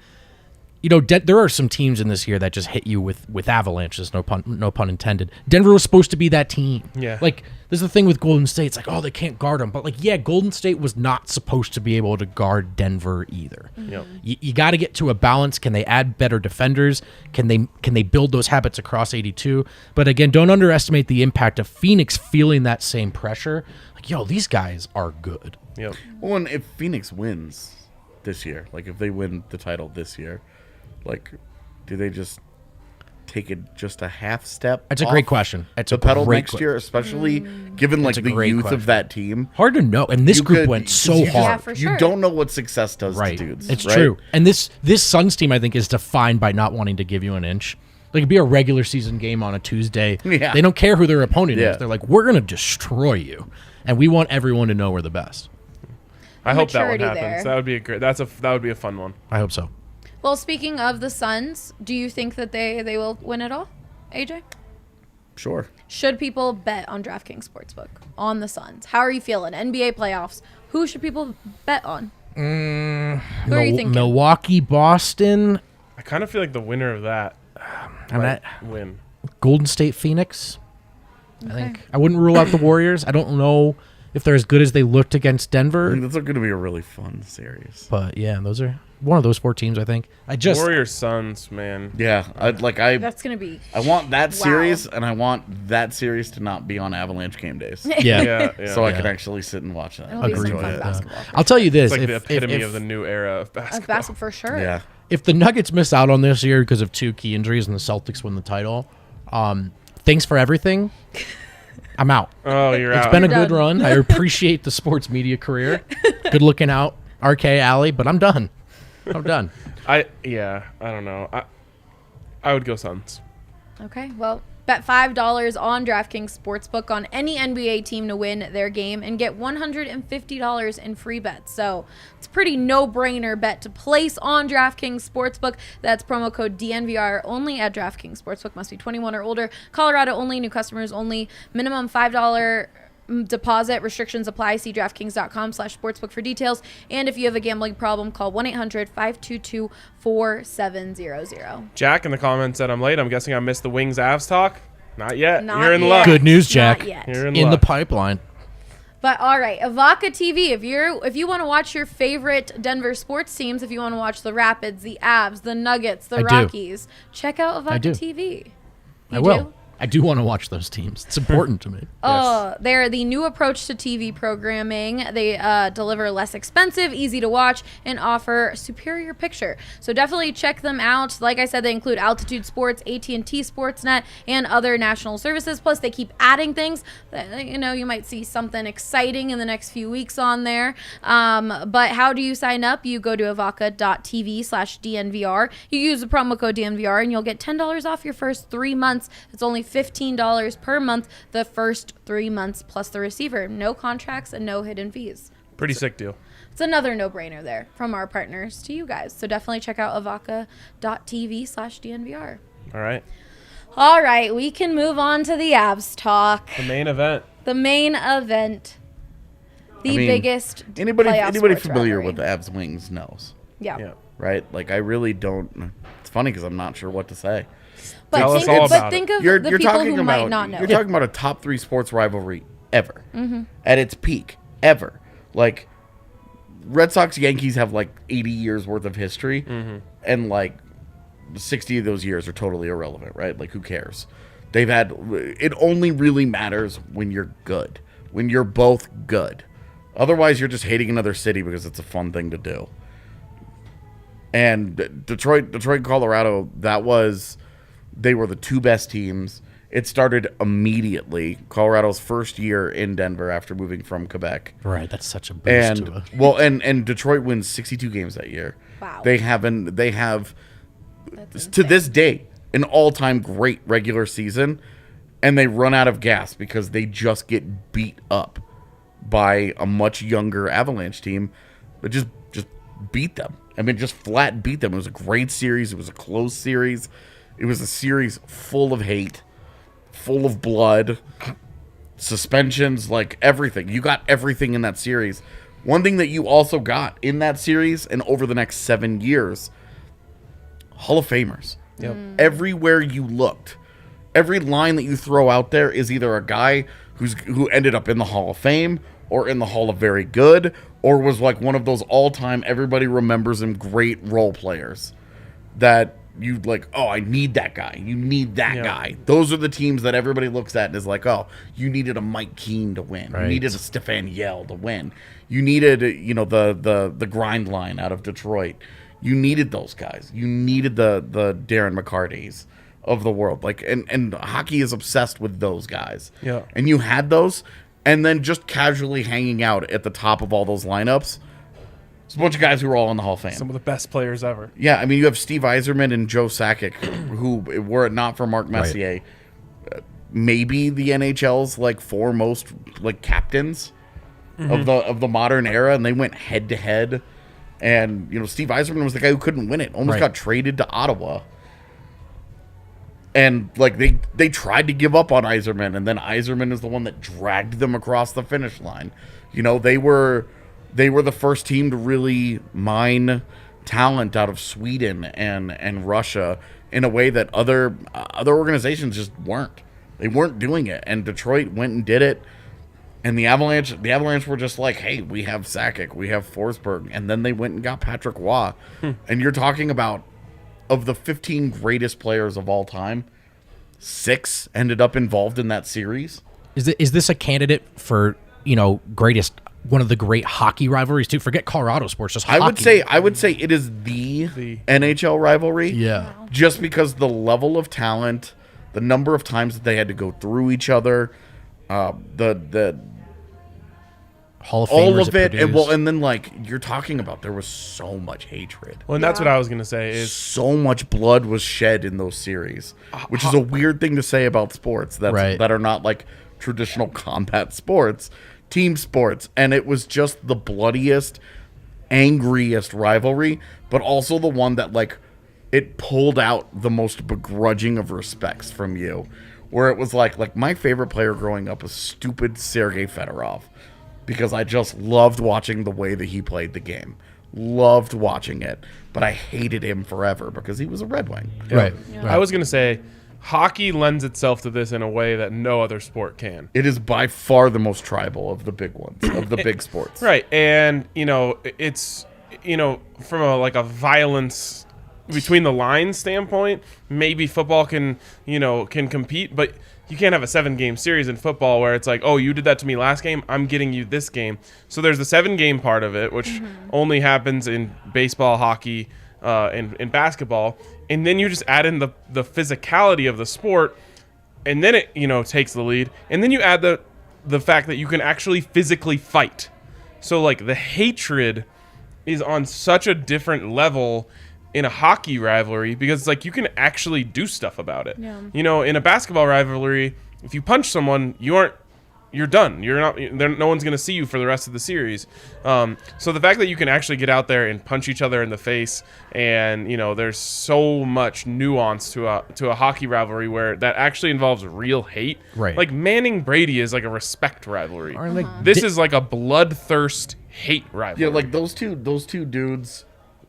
there are some teams in this year that just hit you with avalanches, no pun intended. Denver was supposed to be that team. Yeah. Like, there's the thing with Golden State. It's like, oh, they can't guard them. But, like, yeah, Golden State was not supposed to be able to guard Denver either. Yep. You got to get to a balance. Can they add better defenders? Can they build those habits across 82? But, again, don't underestimate the impact of Phoenix feeling that same pressure. Like, yo, these guys are good. Yep. Well, and if Phoenix wins this year, like if they win the title this year, like, do they just take it just a half step. That's a great question. It's the a pedal great next year, especially given like a the great youth question. of that team. Hard to know. And this You group could- went so you- hard. Yeah, for sure. You don't know what success does Right. to dudes. It's right? true. And this Suns team, I think, is defined by not wanting to give you an inch. Like, it'd be a regular season game on a Tuesday. Yeah. They don't care who their opponent Yeah. is. They're like, we're going to destroy you. And we want everyone to know we're the best. I hope that one Maturity happens. there. That would be a great. That would be a fun one. I hope so. Well, speaking of the Suns, do you think that they will win it all, AJ? Sure. Should people bet on DraftKings Sportsbook on the Suns? How are you feeling? NBA playoffs. Who should people bet on? Who are you thinking? Milwaukee, Boston, I kind of feel like the winner of that and might that win. Golden State, Phoenix. I think I wouldn't rule out the Warriors. I don't know if they're as good as they looked against I Denver. think that's going to be a really fun series. But yeah, those are one of those 4 teams, I think. Warriors Suns, man. Yeah, That's gonna be. I want that Wow. series, and I want that series to not be on Avalanche game days, Yeah. Yeah. so I Yeah. can actually sit and watch that. It'll be some Agree fun with that. basketball. I'll tell you this. It's like the if- epitome if- of the new era of basketball. Basketball for sure. Yeah, if the Nuggets miss out on this year because of 2 key injuries and the Celtics win the title, thanks for everything. I'm out. Oh, you're It's out. been a You're good done. run. I appreciate the sports media career. Good looking out, RK Allie, but I'm done. I'm done. I don't know. I would go Suns. Okay, well, bet $5 on DraftKings Sportsbook on any NBA team to win their game and get $150 in free bets. So it's a pretty no-brainer bet to place on DraftKings Sportsbook. That's promo code DNVR only at DraftKings Sportsbook. Must be 21 or older. Colorado only. New customers only. Minimum $5 deposit. Restrictions apply. See DraftKings.com/sportsbook for details. And if you have a gambling problem, call 1-800-522-4700. Jack in the comments said I'm late. I'm guessing I missed the Wings Avs talk. Not yet. Not You're in yet. luck. Good news, Jack. Not yet. You're in In the luck. pipeline. But all right, Avaka TV. If you want to watch your favorite Denver sports teams, if you want to watch the Rapids, the Avs, the Nuggets, the I do. Rockies, check out I Avaka do. TV. I will. I do want to watch those teams. It's important to me. Oh, they're the new approach to TV programming. They deliver less expensive, easy to watch, and offer superior picture. So definitely check them out. Like I said, they include Altitude Sports, AT&T Sportsnet, and other national services. Plus, they keep adding things. You might see something exciting in the next few weeks on there. But how do you sign up? You go to avaka.tv/DNVR. You use the promo code DNVR, and you'll get $10 off your first 3 months. It's only $15 per month the first 3 months plus the receiver. No contracts and no hidden fees. Pretty sick deal. It's another no-brainer there from our partners to you guys. So definitely check out avaka.tv/DNVR. All right. All right, we can move on to the Avs talk. The main event. The main event. The biggest Anybody playoff sports familiar rivalry. with the Avs Wings knows, Yeah. right? Like I really don't. It's funny because I'm not sure what to say. Tell us But all about think it. of the people who might not know. You're talking about a top 3 sports rivalry ever, at its peak ever. Like Red Sox Yankees have like 80 years worth of history, and like 60 of those years are totally irrelevant, right? Like who cares? They've had it only really matters when you're good, when you're both good. Otherwise, you're just hating another city because it's a fun thing to do. And Detroit, Colorado, they were the 2 best teams. It started immediately. Colorado's first year in Denver after moving from Quebec. Right. That's such a boost to And and Detroit wins 62 games that year. Wow. They have to this day an all-time great regular season, and they run out of gas because they just get beat up by a much younger Avalanche team, but just beat them. I mean, just flat beat them. It was a great series. It was a close series. It was a series full of hate, full of blood, suspensions, like everything. You got everything in that series. One thing that you also got in that series and over the next 7 years, Hall of Famers. Yep. Everywhere you looked, every line that you throw out there is either a guy who ended up in the Hall of Fame or in the Hall of Very Good, or was like one of those all-time, everybody remembers him, great role players that you like, oh, I need that guy. You need that guy. Those are the teams that everybody looks at and is like, oh, you needed a Mike Keane to win. Right. You needed a Stefan Yell to win. You needed, the grind line out of Detroit. You needed those guys. You needed the Darren McCartys, of the world. Like, and hockey is obsessed with those guys. Yeah. And you had those, and then just casually hanging out at the top of all those lineups. It's a bunch of guys who are all in the Hall of Fame. Some of the best players ever. Yeah, I mean, you have Steve Yzerman and Joe Sakic, who, were it not for Mark Messier, maybe the NHL's like foremost like captains of the modern era, and they went head to head. And Steve Yzerman was the guy who couldn't win it, almost got traded to Ottawa. And like they tried to give up on Yzerman, and then Yzerman is the one that dragged them across the finish line. They were the first team to really mine talent out of Sweden and Russia in a way that other organizations just weren't. They weren't doing it, and Detroit went and did it. And the Avalanche were just like, hey, we have Sakic, we have Forsberg, and then they went and got Patrick Roy. And you're talking about, of the 15 greatest players of all time, 6 ended up involved in that series. Is this a candidate for greatest, one of the great hockey rivalries too? Forget Colorado sports, just hockey. I would say it is the NHL rivalry. Yeah, just because the level of talent, the number of times that they had to go through each other, the Hall of Famers, all of it, and then like you're talking about, there was so much hatred. Well, and that's what I was gonna say is so much blood was shed in those series, which is a weird thing to say about sports that are not like traditional combat sports, team sports, and it was just the bloodiest, angriest rivalry, but also the one that like it pulled out the most begrudging of respects from you, where it was like my favorite player growing up was stupid Sergei Fedorov, because I just loved watching the way that he played the game. Loved watching it. But I hated him forever because he was a Red Wing. Right. I was going to say, hockey lends itself to this in a way that no other sport can. It is by far the most tribal of the big ones, of the big sports. Right. And, it's, from a violence between the lines standpoint, maybe football can compete, but you can't have a 7-game series in football where it's like, oh, you did that to me last game, I'm getting you this game. So there's the 7-game part of it, which only happens in baseball, hockey, and basketball. And then you just add in the physicality of the sport, and then it, takes the lead. And then you add the fact that you can actually physically fight. So like the hatred is on such a different level in a hockey rivalry, because it's like you can actually do stuff about it. Yeah. In a basketball rivalry, if you punch someone, you're done. You're not. No one's going to see you for the rest of the series. So the fact that you can actually get out there and punch each other in the face, and there's so much nuance to a hockey rivalry where that actually involves real hate. Right. Like Manning Brady is like a respect rivalry. This is like a bloodthirst hate rivalry. Yeah, like those two dudes.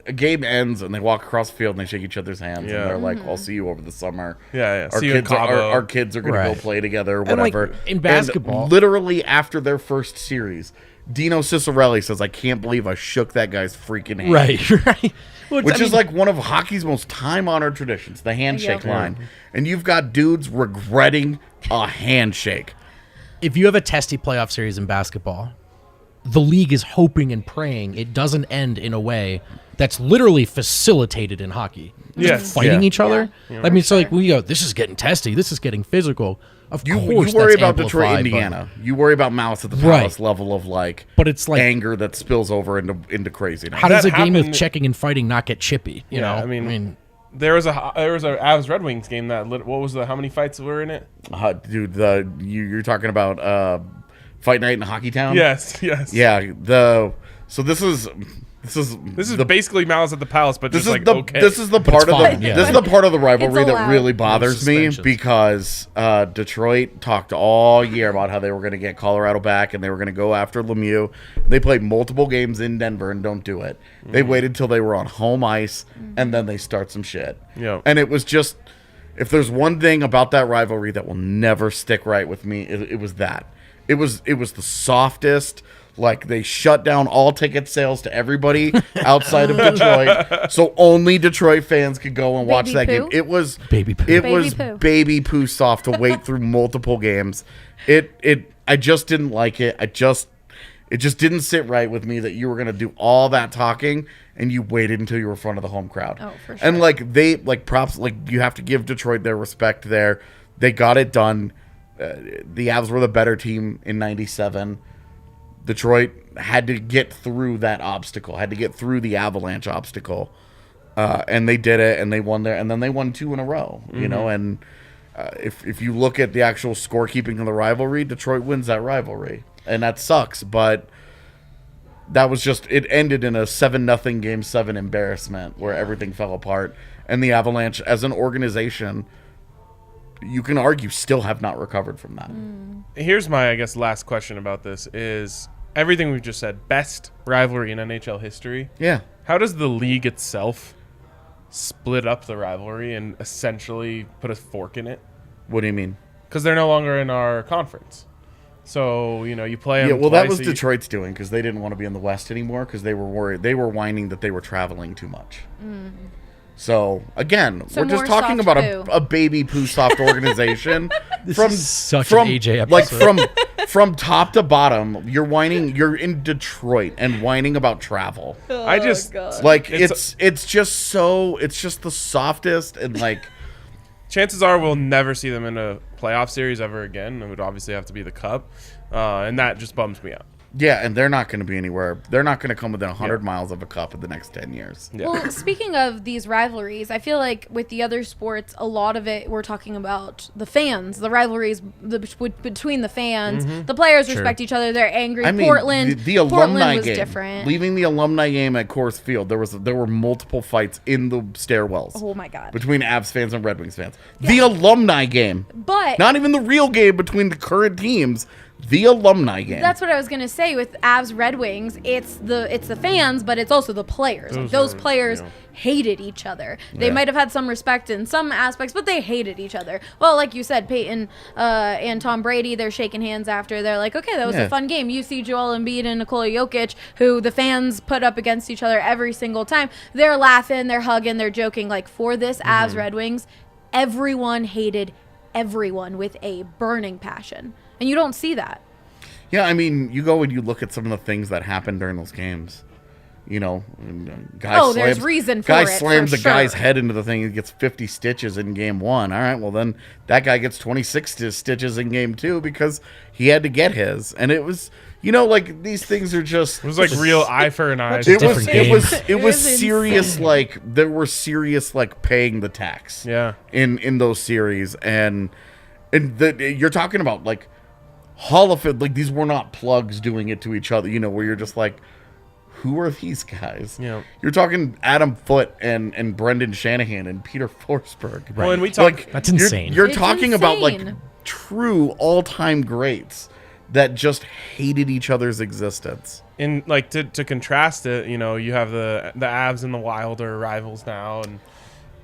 A game ends and they walk across the field and they shake each other's hands and they're like, "I'll see you over the summer." Yeah. Our kids are going to go play together, or whatever. Like, in basketball, and literally after their first series, Dino Ciccarelli says, "I can't believe I shook that guy's freaking hand." Right. Which is like one of hockey's most time-honored traditions, the handshake line. And you've got dudes regretting a handshake. If you have a testy playoff series in basketball, the league is hoping and praying it doesn't end in a way that's literally facilitated in hockey. Just fighting each other. I mean, so like we go, this is getting testy, this is getting physical. Of course, you worry about Detroit, Indiana. You worry about Malice at the Palace level of like, but it's like anger that spills over into craziness. How does a game of checking and fighting not get chippy? You know, I mean, there was a Avs Red Wings game that how many fights were in it? Dude, you're talking about Fight Night in Hockey Town? Yes. Yeah. This is basically Malice at the Palace, but this is the part of the rivalry that really bothers me, because Detroit talked all year about how they were going to get Colorado back and they were going to go after Lemieux. They played multiple games in Denver and don't do it. They waited till they were on home ice and then they start some shit. Yeah. And it was just, if there's one thing about that rivalry that will never stick right with me, it was that. It was the softest. Like, they shut down all ticket sales to everybody outside of Detroit, so only Detroit fans could go and watch that game. It was baby poo. It was baby poo soft to wait through multiple games. I just didn't like it. It just didn't sit right with me that you were going to do all that talking and you waited until you were in front of the home crowd. Oh, for sure. And like props, like you have to give Detroit their respect there. They got it done. The Avs were the better team in '97. Detroit had to get through that obstacle, had to get through the Avalanche obstacle, and they did it, and they won there, and then they won 2 in a row. You know, and if you look at the actual scorekeeping of the rivalry, Detroit wins that rivalry, and that sucks, but that was just, it ended in a 7-0 Game 7 embarrassment where everything fell apart, and the Avalanche, as an organization, you can argue still have not recovered from that. Here's my, I guess, last question about this is everything we've just said, best rivalry in NHL history. Yeah. How does the league itself split up the rivalry and essentially put a fork in it? What do you mean? Because they're no longer in our conference. So, you know, you play them Yeah, well, that twice was Detroit's doing because they didn't want to be in the West anymore because they were worried. They were whining that they were traveling too much. So, again, So we're just more talking soft about poo. a baby poo soft organization. This is such an AJ Like, episode. from top to bottom, you're whining. You're in Detroit and whining about travel. I just, Like, It's- it's just so, it's just the softest and like... chances are we'll never see them in a playoff series ever again. It would obviously have to be the Cup. And that just bums me out. Yeah, and they're not going to be anywhere. They're not going to come within 100 miles of a cup in the next 10 years. Yeah. Well, speaking of these rivalries, I feel like with the other sports, a lot of it we're talking about the fans, the rivalries between the fans. The players respect each other. They're angry. I mean, Portland, the alumni Portland was game, different. leaving the alumni game at Coors Field, there were multiple fights in the stairwells. Oh my God. Between Avs fans and Red Wings fans. The alumni game, But not even the real game between the current teams. The alumni game. that's what I was gonna say with Avs Red Wings. It's the fans, but it's also the players. Like those players hated each other. They Yeah. might have had some respect in some aspects, but they hated each other. Well, like you said, Peyton and Tom Brady, they're shaking hands after. They're like, okay, that was Yeah. a fun game. You see Joel Embiid and Nikola Jokic, who the fans put up against each other every single time. They're laughing, they're hugging, they're joking. Like for this Avs Red Wings, everyone hated everyone with a burning passion. And you don't see that. Yeah, I mean, you go and you look at some of the things that happened during those games. You know, There's reason for guy it, slams for the guy's sure. head into the thing and gets 50 stitches in game 1. All right, well then that guy gets 26 stitches in game 2 because he had to get his. And it was, you know, like these things are just. It was like real eye for an eye. a different game. It was is serious. insane. Like there were serious like paying the tax. Yeah. In those series and you're talking about like Hall of Fame, like these were not plugs doing it to each other, you know, where you're just like, who are these guys? Yeah. You're talking Adam Foote and Brendan Shanahan and Peter Forsberg. Well, and we talk. That's insane. You're It's talking about like insane. true all-time greats that just hated each other's existence. In like to contrast it, you know, you have the Avs and the Wild are rivals now, and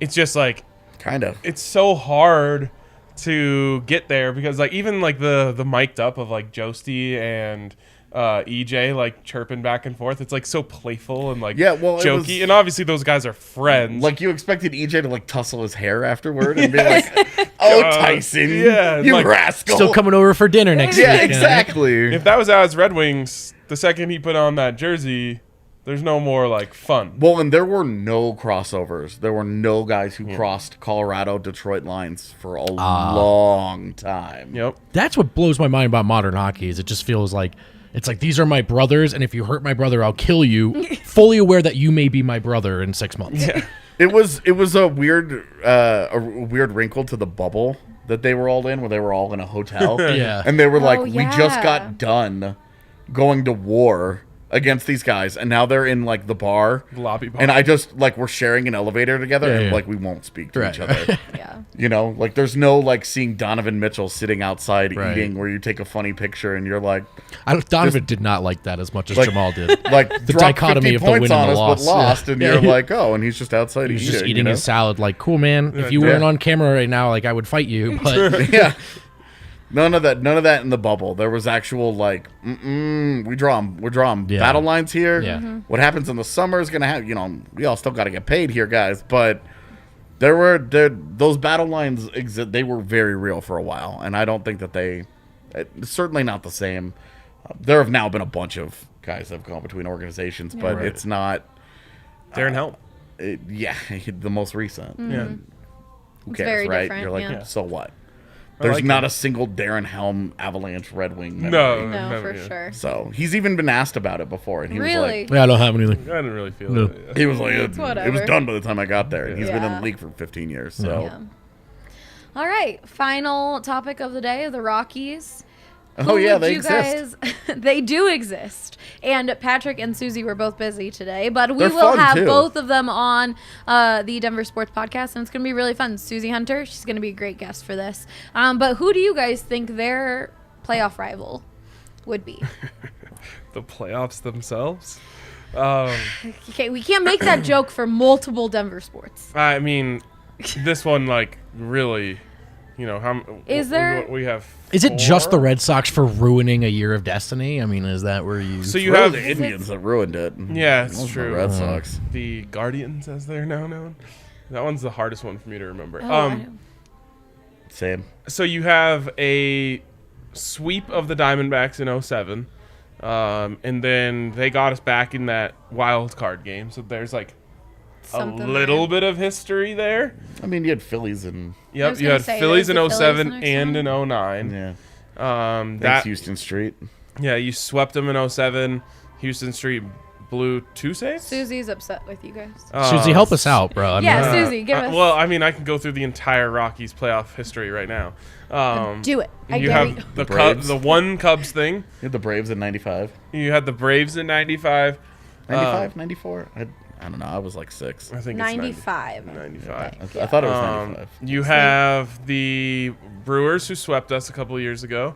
it's just like Kind of. it's so hard to get there because like even like the mic'd up of like Josty and EJ like chirping back and forth, it's like so playful and like Yeah, well, it jokey, was- and obviously those guys are friends. Like you expected EJ to like tussle his hair afterward and be like, "Oh, Tyson, yeah, you like, rascal!" Still coming over for dinner next week. Yeah, you know? exactly. if that was Avs Red Wings, the second he put on that jersey, there's no more like fun. Well, and there were no crossovers. There were no guys who crossed Colorado-Detroit lines for a long time. Yep. That's what blows my mind about modern hockey is it just feels like it's like these are my brothers, and if you hurt my brother, I'll kill you. Fully aware that you may be my brother in 6 months. Yeah. It was a weird wrinkle to the bubble that they were all in, where they were all in a hotel. Yeah. And they were like, Oh, we just yeah. got done going to war against these guys, and now they're in like the bar. Lobby bar. And I just like we're sharing an elevator together, Yeah, and yeah. like we won't speak to Right. each other. Yeah. You know, like there's no like seeing Donovan Mitchell sitting outside Right. eating where you take a funny picture and you're like Donovan did not like that as much as Like- Jamal did. the dichotomy dropped 50 of the points win on and the us loss. but lost, Yeah. and Yeah. you're like, oh, and he's just outside He's eating. just you eating know? his salad. Like, cool, man. If you Yeah. weren't on camera right now, like I would fight you. But Yeah. None of that in the bubble. There was actual like, we're drawing Yeah. battle lines here. Yeah. What happens in the summer is gonna have, you know, we all still got to get paid here, guys. But those battle lines exist. They were very real for a while, and I don't think that certainly not the same. There have now been a bunch of guys that have gone between organizations, but Right. it's not. Darren Helm. The most recent. Yeah. Who It's cares, very right? different, You're like, yeah. so what? There's like not him. a single Darren Helm Avalanche Red Wing memory. No, No, for yeah. sure. So he's even been asked about it before, and he Really? was Yeah, I don't have anything. I didn't really feel No. it. like, he was like, it was whatever. done by the time I got there, and he's been in Yeah. the league for 15 years. So Yeah. All right. Final topic of the day: the Rockies. Oh, Who yeah, would they you exist. Guys, they do exist. And Patrick and Susie were both busy today, but we They're will fun, have too. both of them on the Denver Sports Podcast, and it's going to be really fun. Susie Hunter, she's going to be a great guest for this. But who do you guys think their playoff rival would be? The playoffs themselves. Okay, we can't make that joke for multiple Denver sports. I mean, this one like really, how Is there- we have? Is it just the four? Red Sox for ruining a year of destiny? I mean, is that where you... So you Really have the Indians that ruined it. Yeah, it's Those are the true. Red Sox. the Guardians, as they're now known. That one's the hardest one for me to remember. Same. So you have a sweep of the Diamondbacks in 07. And then they got us back in that wild card game. So there's like Something a little there. bit of history there. I mean, you had Phillies and I Yep, was you gonna had say, Phillies there's in the Phillies 07 the next and one. in 09. yeah. That Thanks, Houston Street. Yeah, you swept them in 07. Houston Street blew 2 saves. Susie's upset with you guys. Susie, help us out, bro. I mean, Yeah, Susie, give us. Well, I mean, I can go through the entire Rockies playoff history right now. Do it. I You dare have you. the Braves. the one Cubs thing. You had the Braves in 95. You had the Braves in 95. 95, 94? I don't know. I was like 6. I think 95. it's 95. I thought it was 95. You have the Brewers who swept us a couple of years ago.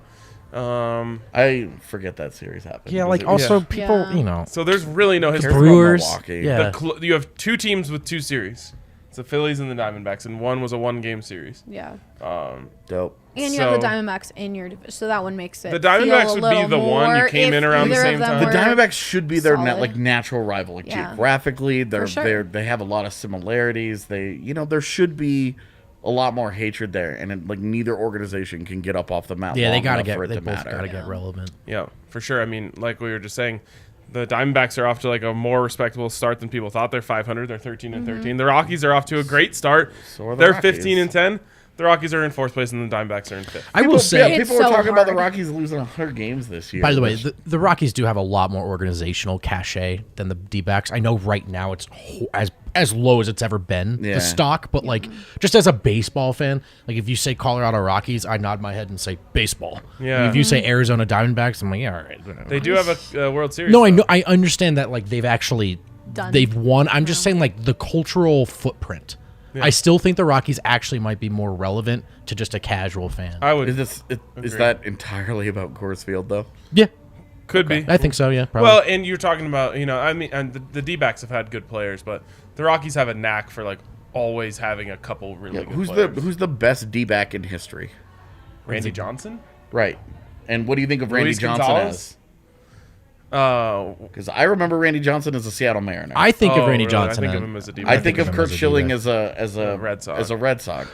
I forget that series happened. yeah, because like it was- also Yeah. people, Yeah. you know, So there's really no history. Cares about Brewers. Milwaukee. Yeah. You have 2 teams with 2 series. It's the Phillies and the Diamondbacks, and one was a 1-game series. Yeah. Dope. And you have the So- Diamondbacks in your division, so that one makes it. The Diamondbacks feel a would be little the one you more came in if around the either same of them time. The were- Diamondbacks should be their solid. natural rival. Like Yeah. geographically, For sure. they have a lot of similarities. There should be a lot more hatred there, and neither organization can get up off the mat. yeah, they long gotta enough get, for it they to both matter. gotta Yeah. get relevant. Yeah, for sure. I mean, like we were just saying, the Diamondbacks are off to like a more respectable start than people thought. They're 500. They're 13 and 13. The Rockies are off to a great start. So are the They're Rockies. 15 and 10. The Rockies are in 4th place, and the Diamondbacks are in 5th. I will say, It's people were so talking about the hard. Rockies losing 100 games this year. by the way, which- the Rockies do have a lot more organizational cachet than the D-backs. I know right now it's as low as it's ever been, Yeah. the stock, but like just as a baseball fan, like if you say Colorado Rockies, I nod my head and say baseball. Yeah. And if you say Arizona Diamondbacks, I'm like, yeah, all right. Whatever. They do have a World Series. No, I though. know. I understand that. Like they've actually, Done. they've won. I'm just saying, like the cultural footprint. Yeah. I still think the Rockies actually might be more relevant to just a casual fan. I would. is Agreed. that entirely about Coors Field though? Yeah, Could be. I think so. Yeah, probably. Well, and you're talking about, I mean, and the D-backs have had good players, but the Rockies have a knack for like always having a couple really Yeah, good who's players. who's the best D-back in history? Randy Johnson? Right. And what do you think of Randy Luis Johnson Gonzalez? as? Oh, Because I remember Randy Johnson as a Seattle Mariner. I think of oh, Randy really? Johnson. I think as- of him as a I D-back. think of him Kurt as a Schilling D-back. as a Red Sox. as a Red Sox.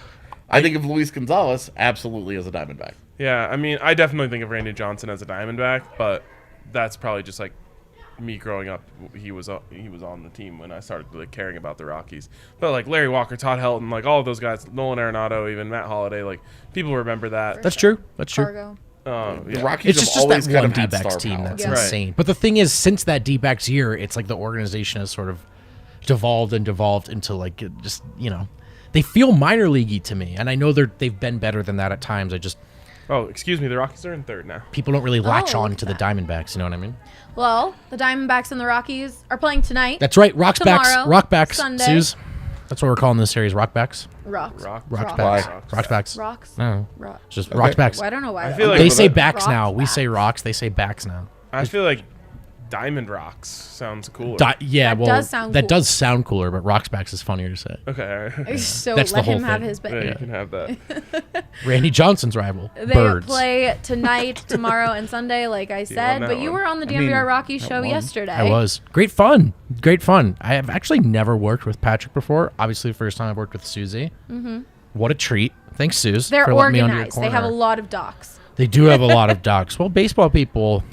I think of Luis Gonzalez absolutely as a Diamondback. Yeah, I mean, I definitely think of Randy Johnson as a Diamondback, but that's probably just like me growing up. He was on the team when I started like caring about the Rockies. But like Larry Walker, Todd Helton, like all of those guys, Nolan Arenado, even Matt Holliday, like people remember that. That's true. That's true. Cargo. The Yeah. Rockies It's have just always that kind one of had D-backs star team power. that's Yeah. Right. insane. But the thing is, since that D-backs year, it's like the organization has sort of devolved into like just they feel minor leaguey to me, and I know they've been better than that at times. I just Oh, excuse me, the Rockies are in 3rd now. people don't really latch Oh, on look to at the that. Diamondbacks. You know what I mean? Well, the Diamondbacks and the Rockies are playing tonight. That's right. Rockbacks. Tomorrow, Rockbacks. Sunday. Suze. That's what we're calling this series. Rockbacks. Rocks. Rockbacks. Why? Rockbacks. Rocks. No, Rocks. just Okay. Rockbacks. Well, I don't know why. I that feel was- like- They say Rockbacks. backs now. We say rocks. They say backs now. I feel like Diamond Rocks sounds cooler. Yeah, That well, does sound that cool. does sound cooler, but Rockbacks is funnier to say. Okay, all right. So That's the let whole him have thing. his Yeah, bit. you can have that. Randy Johnson's rival. They Birds. play tonight, tomorrow, and Sunday, like I said. that But you one. were on the I mean, DNVR Rockies that show one. yesterday. I was. Great fun. Great fun. I have actually never worked with Patrick before. Obviously, the first time I've worked with Susie. Mm-hmm. What a treat. Thanks, Suze, They're for letting me under your organized. They have a corner. lot of docs. They do have a lot of docs. Well, baseball people,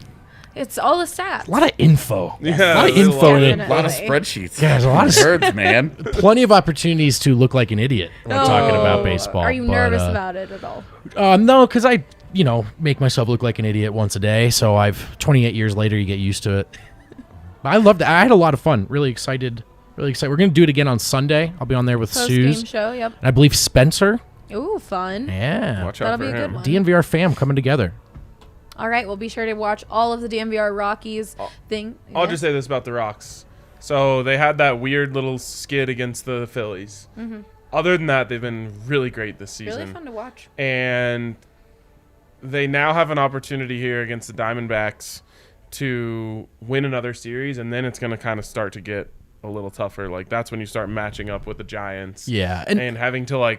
It's all the stats. A lot of info. Yeah, a lot of there's a info lot. in A it. lot of spreadsheets. Yeah, there's a lot of nerds, man. Plenty of opportunities to look like an idiot when talking about baseball. Are you but, nervous about it at all? No, because I, make myself look like an idiot once a day. So 28 years later, you get used to it. I loved it. I had a lot of fun. Really excited. Really excited. We're going to do it again on Sunday. I'll be on there with Post-game Suze. show, yep. And I believe Spencer. Ooh, fun. Yeah. Watch out That'll for be a him. good one. DNVR fam coming together. All right, well, be sure to watch all of the DNVR Rockies thing. I'll Yeah. just say this about the Rocks. So they had that weird little skid against the Phillies. Mm-hmm. Other than that, they've been really great this season. Really fun to watch. And they now have an opportunity here against the Diamondbacks to win another series, and then it's going to kind of start to get a little tougher. Like, that's when you start matching up with the Giants. Yeah. And having to,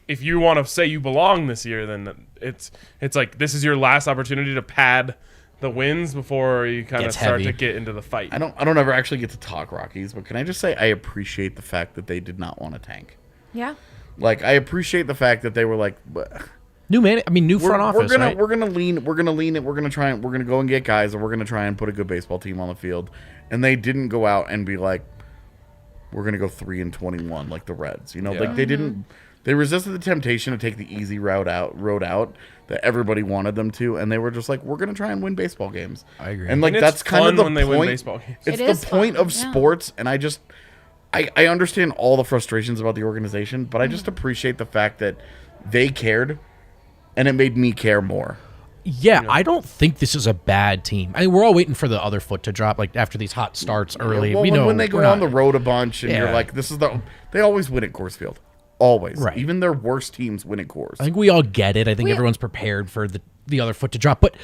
if you want to say you belong this year, then it's like this is your last opportunity to pad the wins before you kind of Gets start heavy. to get into the fight. I don't ever actually get to talk Rockies, but can I just say I appreciate the fact that they did not want to tank. Yeah. Like, I appreciate the fact that they were like, New front office, right? we're gonna lean it. We're gonna try and we're gonna go and get guys, and we're gonna try and put a good baseball team on the field. And they didn't go out and be like, we're gonna go 3-21 like the Reds. Yeah. Like they didn't. They resisted the temptation to take the easy road out that everybody wanted them to, and they were just like, we're gonna try and win baseball games. I agree. And like And it's that's kind fun of the when they point. win baseball games. It's It is the point fun, of yeah. sports, and I understand all the frustrations about the organization, but I Mm. just appreciate the fact that they cared, and it made me care more. Yeah, I don't think this is a bad team. I mean, we're all waiting for the other foot to drop, like after these hot starts early. Well, we know when they go we're on not- the road a bunch, and Yeah. you're like, they always win at Coors Field. Always. Right. Even their worst teams win at Coors. I think we all get it. I think We- everyone's prepared for the other foot to drop. But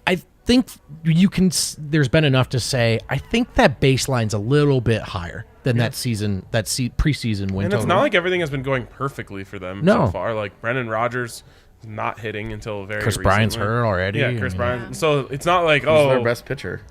I think you can. There's been enough to say. I think that baseline's a little bit higher than that season, preseason win And it's total. not like everything has been going perfectly for them No. so far. Like, Brendan Rodgers is not hitting until very Chris recently. Bryant's hurt already. Yeah, Chris and- Bryant. So it's not like, Who's their oh, best pitcher?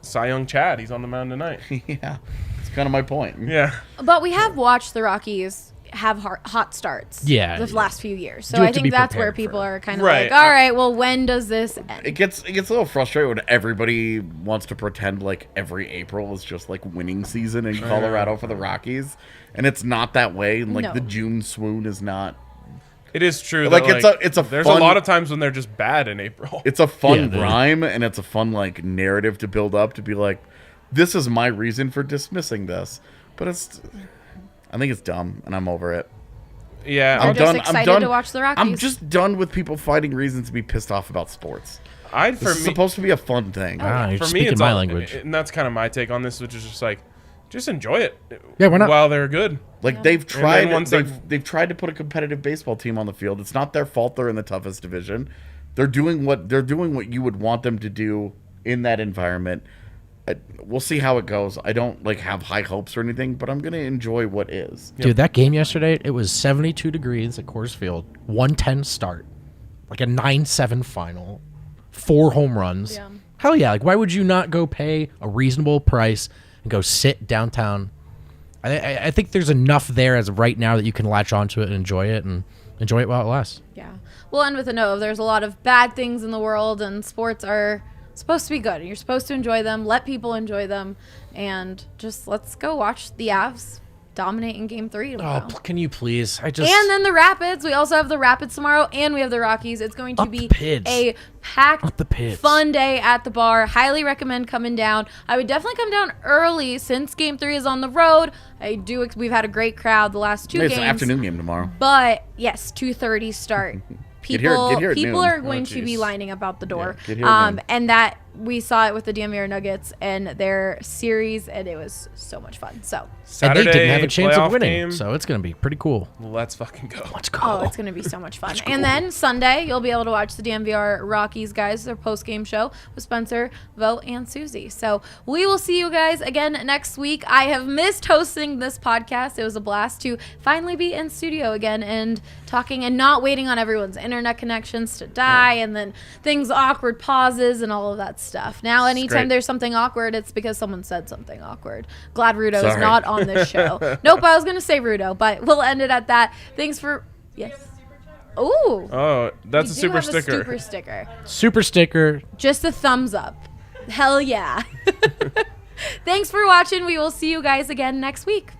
Cy Young Chad, he's on the mound tonight. Yeah. That's kind of my point. Yeah. But we have watched the Rockies have hot starts Yeah, the yeah. last few years. So You have I to think be that's where prepared people for it. are kind of Right. like, all right, well, when does this end? It gets a little frustrating when everybody wants to pretend like every April is just like winning season in Colorado for the Rockies, and it's not that way. And like No. the June swoon is not. It is true. Like, that, it's a There's fun- a lot of times when they're just bad in April. It's a fun Yeah, rhyme, and it's a fun like narrative to build up to be like, this is my reason for dismissing this, but I think it's dumb, and I'm over it. Yeah. I'm just excited to watch the Rockies. I'm just done with people finding reasons to be pissed off about sports. For This is me, supposed to be a fun thing. Ah, you're for me, speaking it's my all, language. and that's kind of my take on this, which is just like, just enjoy it. Yeah, why not? While they're good. Like they've tried, once they've tried to put a competitive baseball team on the field. It's not their fault they're in the toughest division. They're doing what you would want them to do in that environment. We'll see how it goes. I don't have high hopes or anything, but I'm gonna enjoy what is. Dude, that game yesterday, it was 72 degrees at Coors Field, 110 start, like a 9-7 final, 4 home runs. Yeah. Hell yeah! Like, why would you not go pay a reasonable price and go sit downtown? I think there's enough there as of right now that you can latch onto it and enjoy it while it lasts. Yeah. We'll end with a note of there's a lot of bad things in the world, and sports are supposed to be good. You're supposed to enjoy them, let people enjoy them, and just let's go watch the Avs dominate in Game 3 tomorrow. Oh, can you please? And then the Rapids. We also have the Rapids tomorrow, and we have the Rockies. It's going to Up be the Pids. a packed, Up the Pids. fun day at the bar. Highly recommend coming down. I would definitely come down early since Game 3 is on the road. We've had a great crowd the last 2 It's games. an afternoon game tomorrow. But yes, 2:30 start. Get here at People noon. are going to be geez. lining up out the door. Yeah, get here at noon. And that we saw it with the DNVR Nuggets and their series, and it was so much fun. So, And Saturday they didn't have a chance playoff of winning, game. so it's going to be pretty cool. Let's fucking go. Let's go. oh, it's going to be so much fun. And then Sunday, you'll be able to watch the DNVR Rockies guys, their post-game show with Spencer, Vogt, and Susie. So we will see you guys again next week. I have missed hosting this podcast. It was a blast to finally be in studio again and talking and not waiting on everyone's internet connections to die and then things awkward pauses and all of that stuff. Now, anytime great. there's something awkward, it's because someone said something awkward. Glad Rudo is Sorry. not on this show. Nope, I was going to say Rudo, but we'll end it at that. Thanks for... Yes. Ooh. Oh, that's We a do super have sticker. Super sticker. Super sticker. Just a thumbs up. Hell yeah. Thanks for watching. We will see you guys again next week.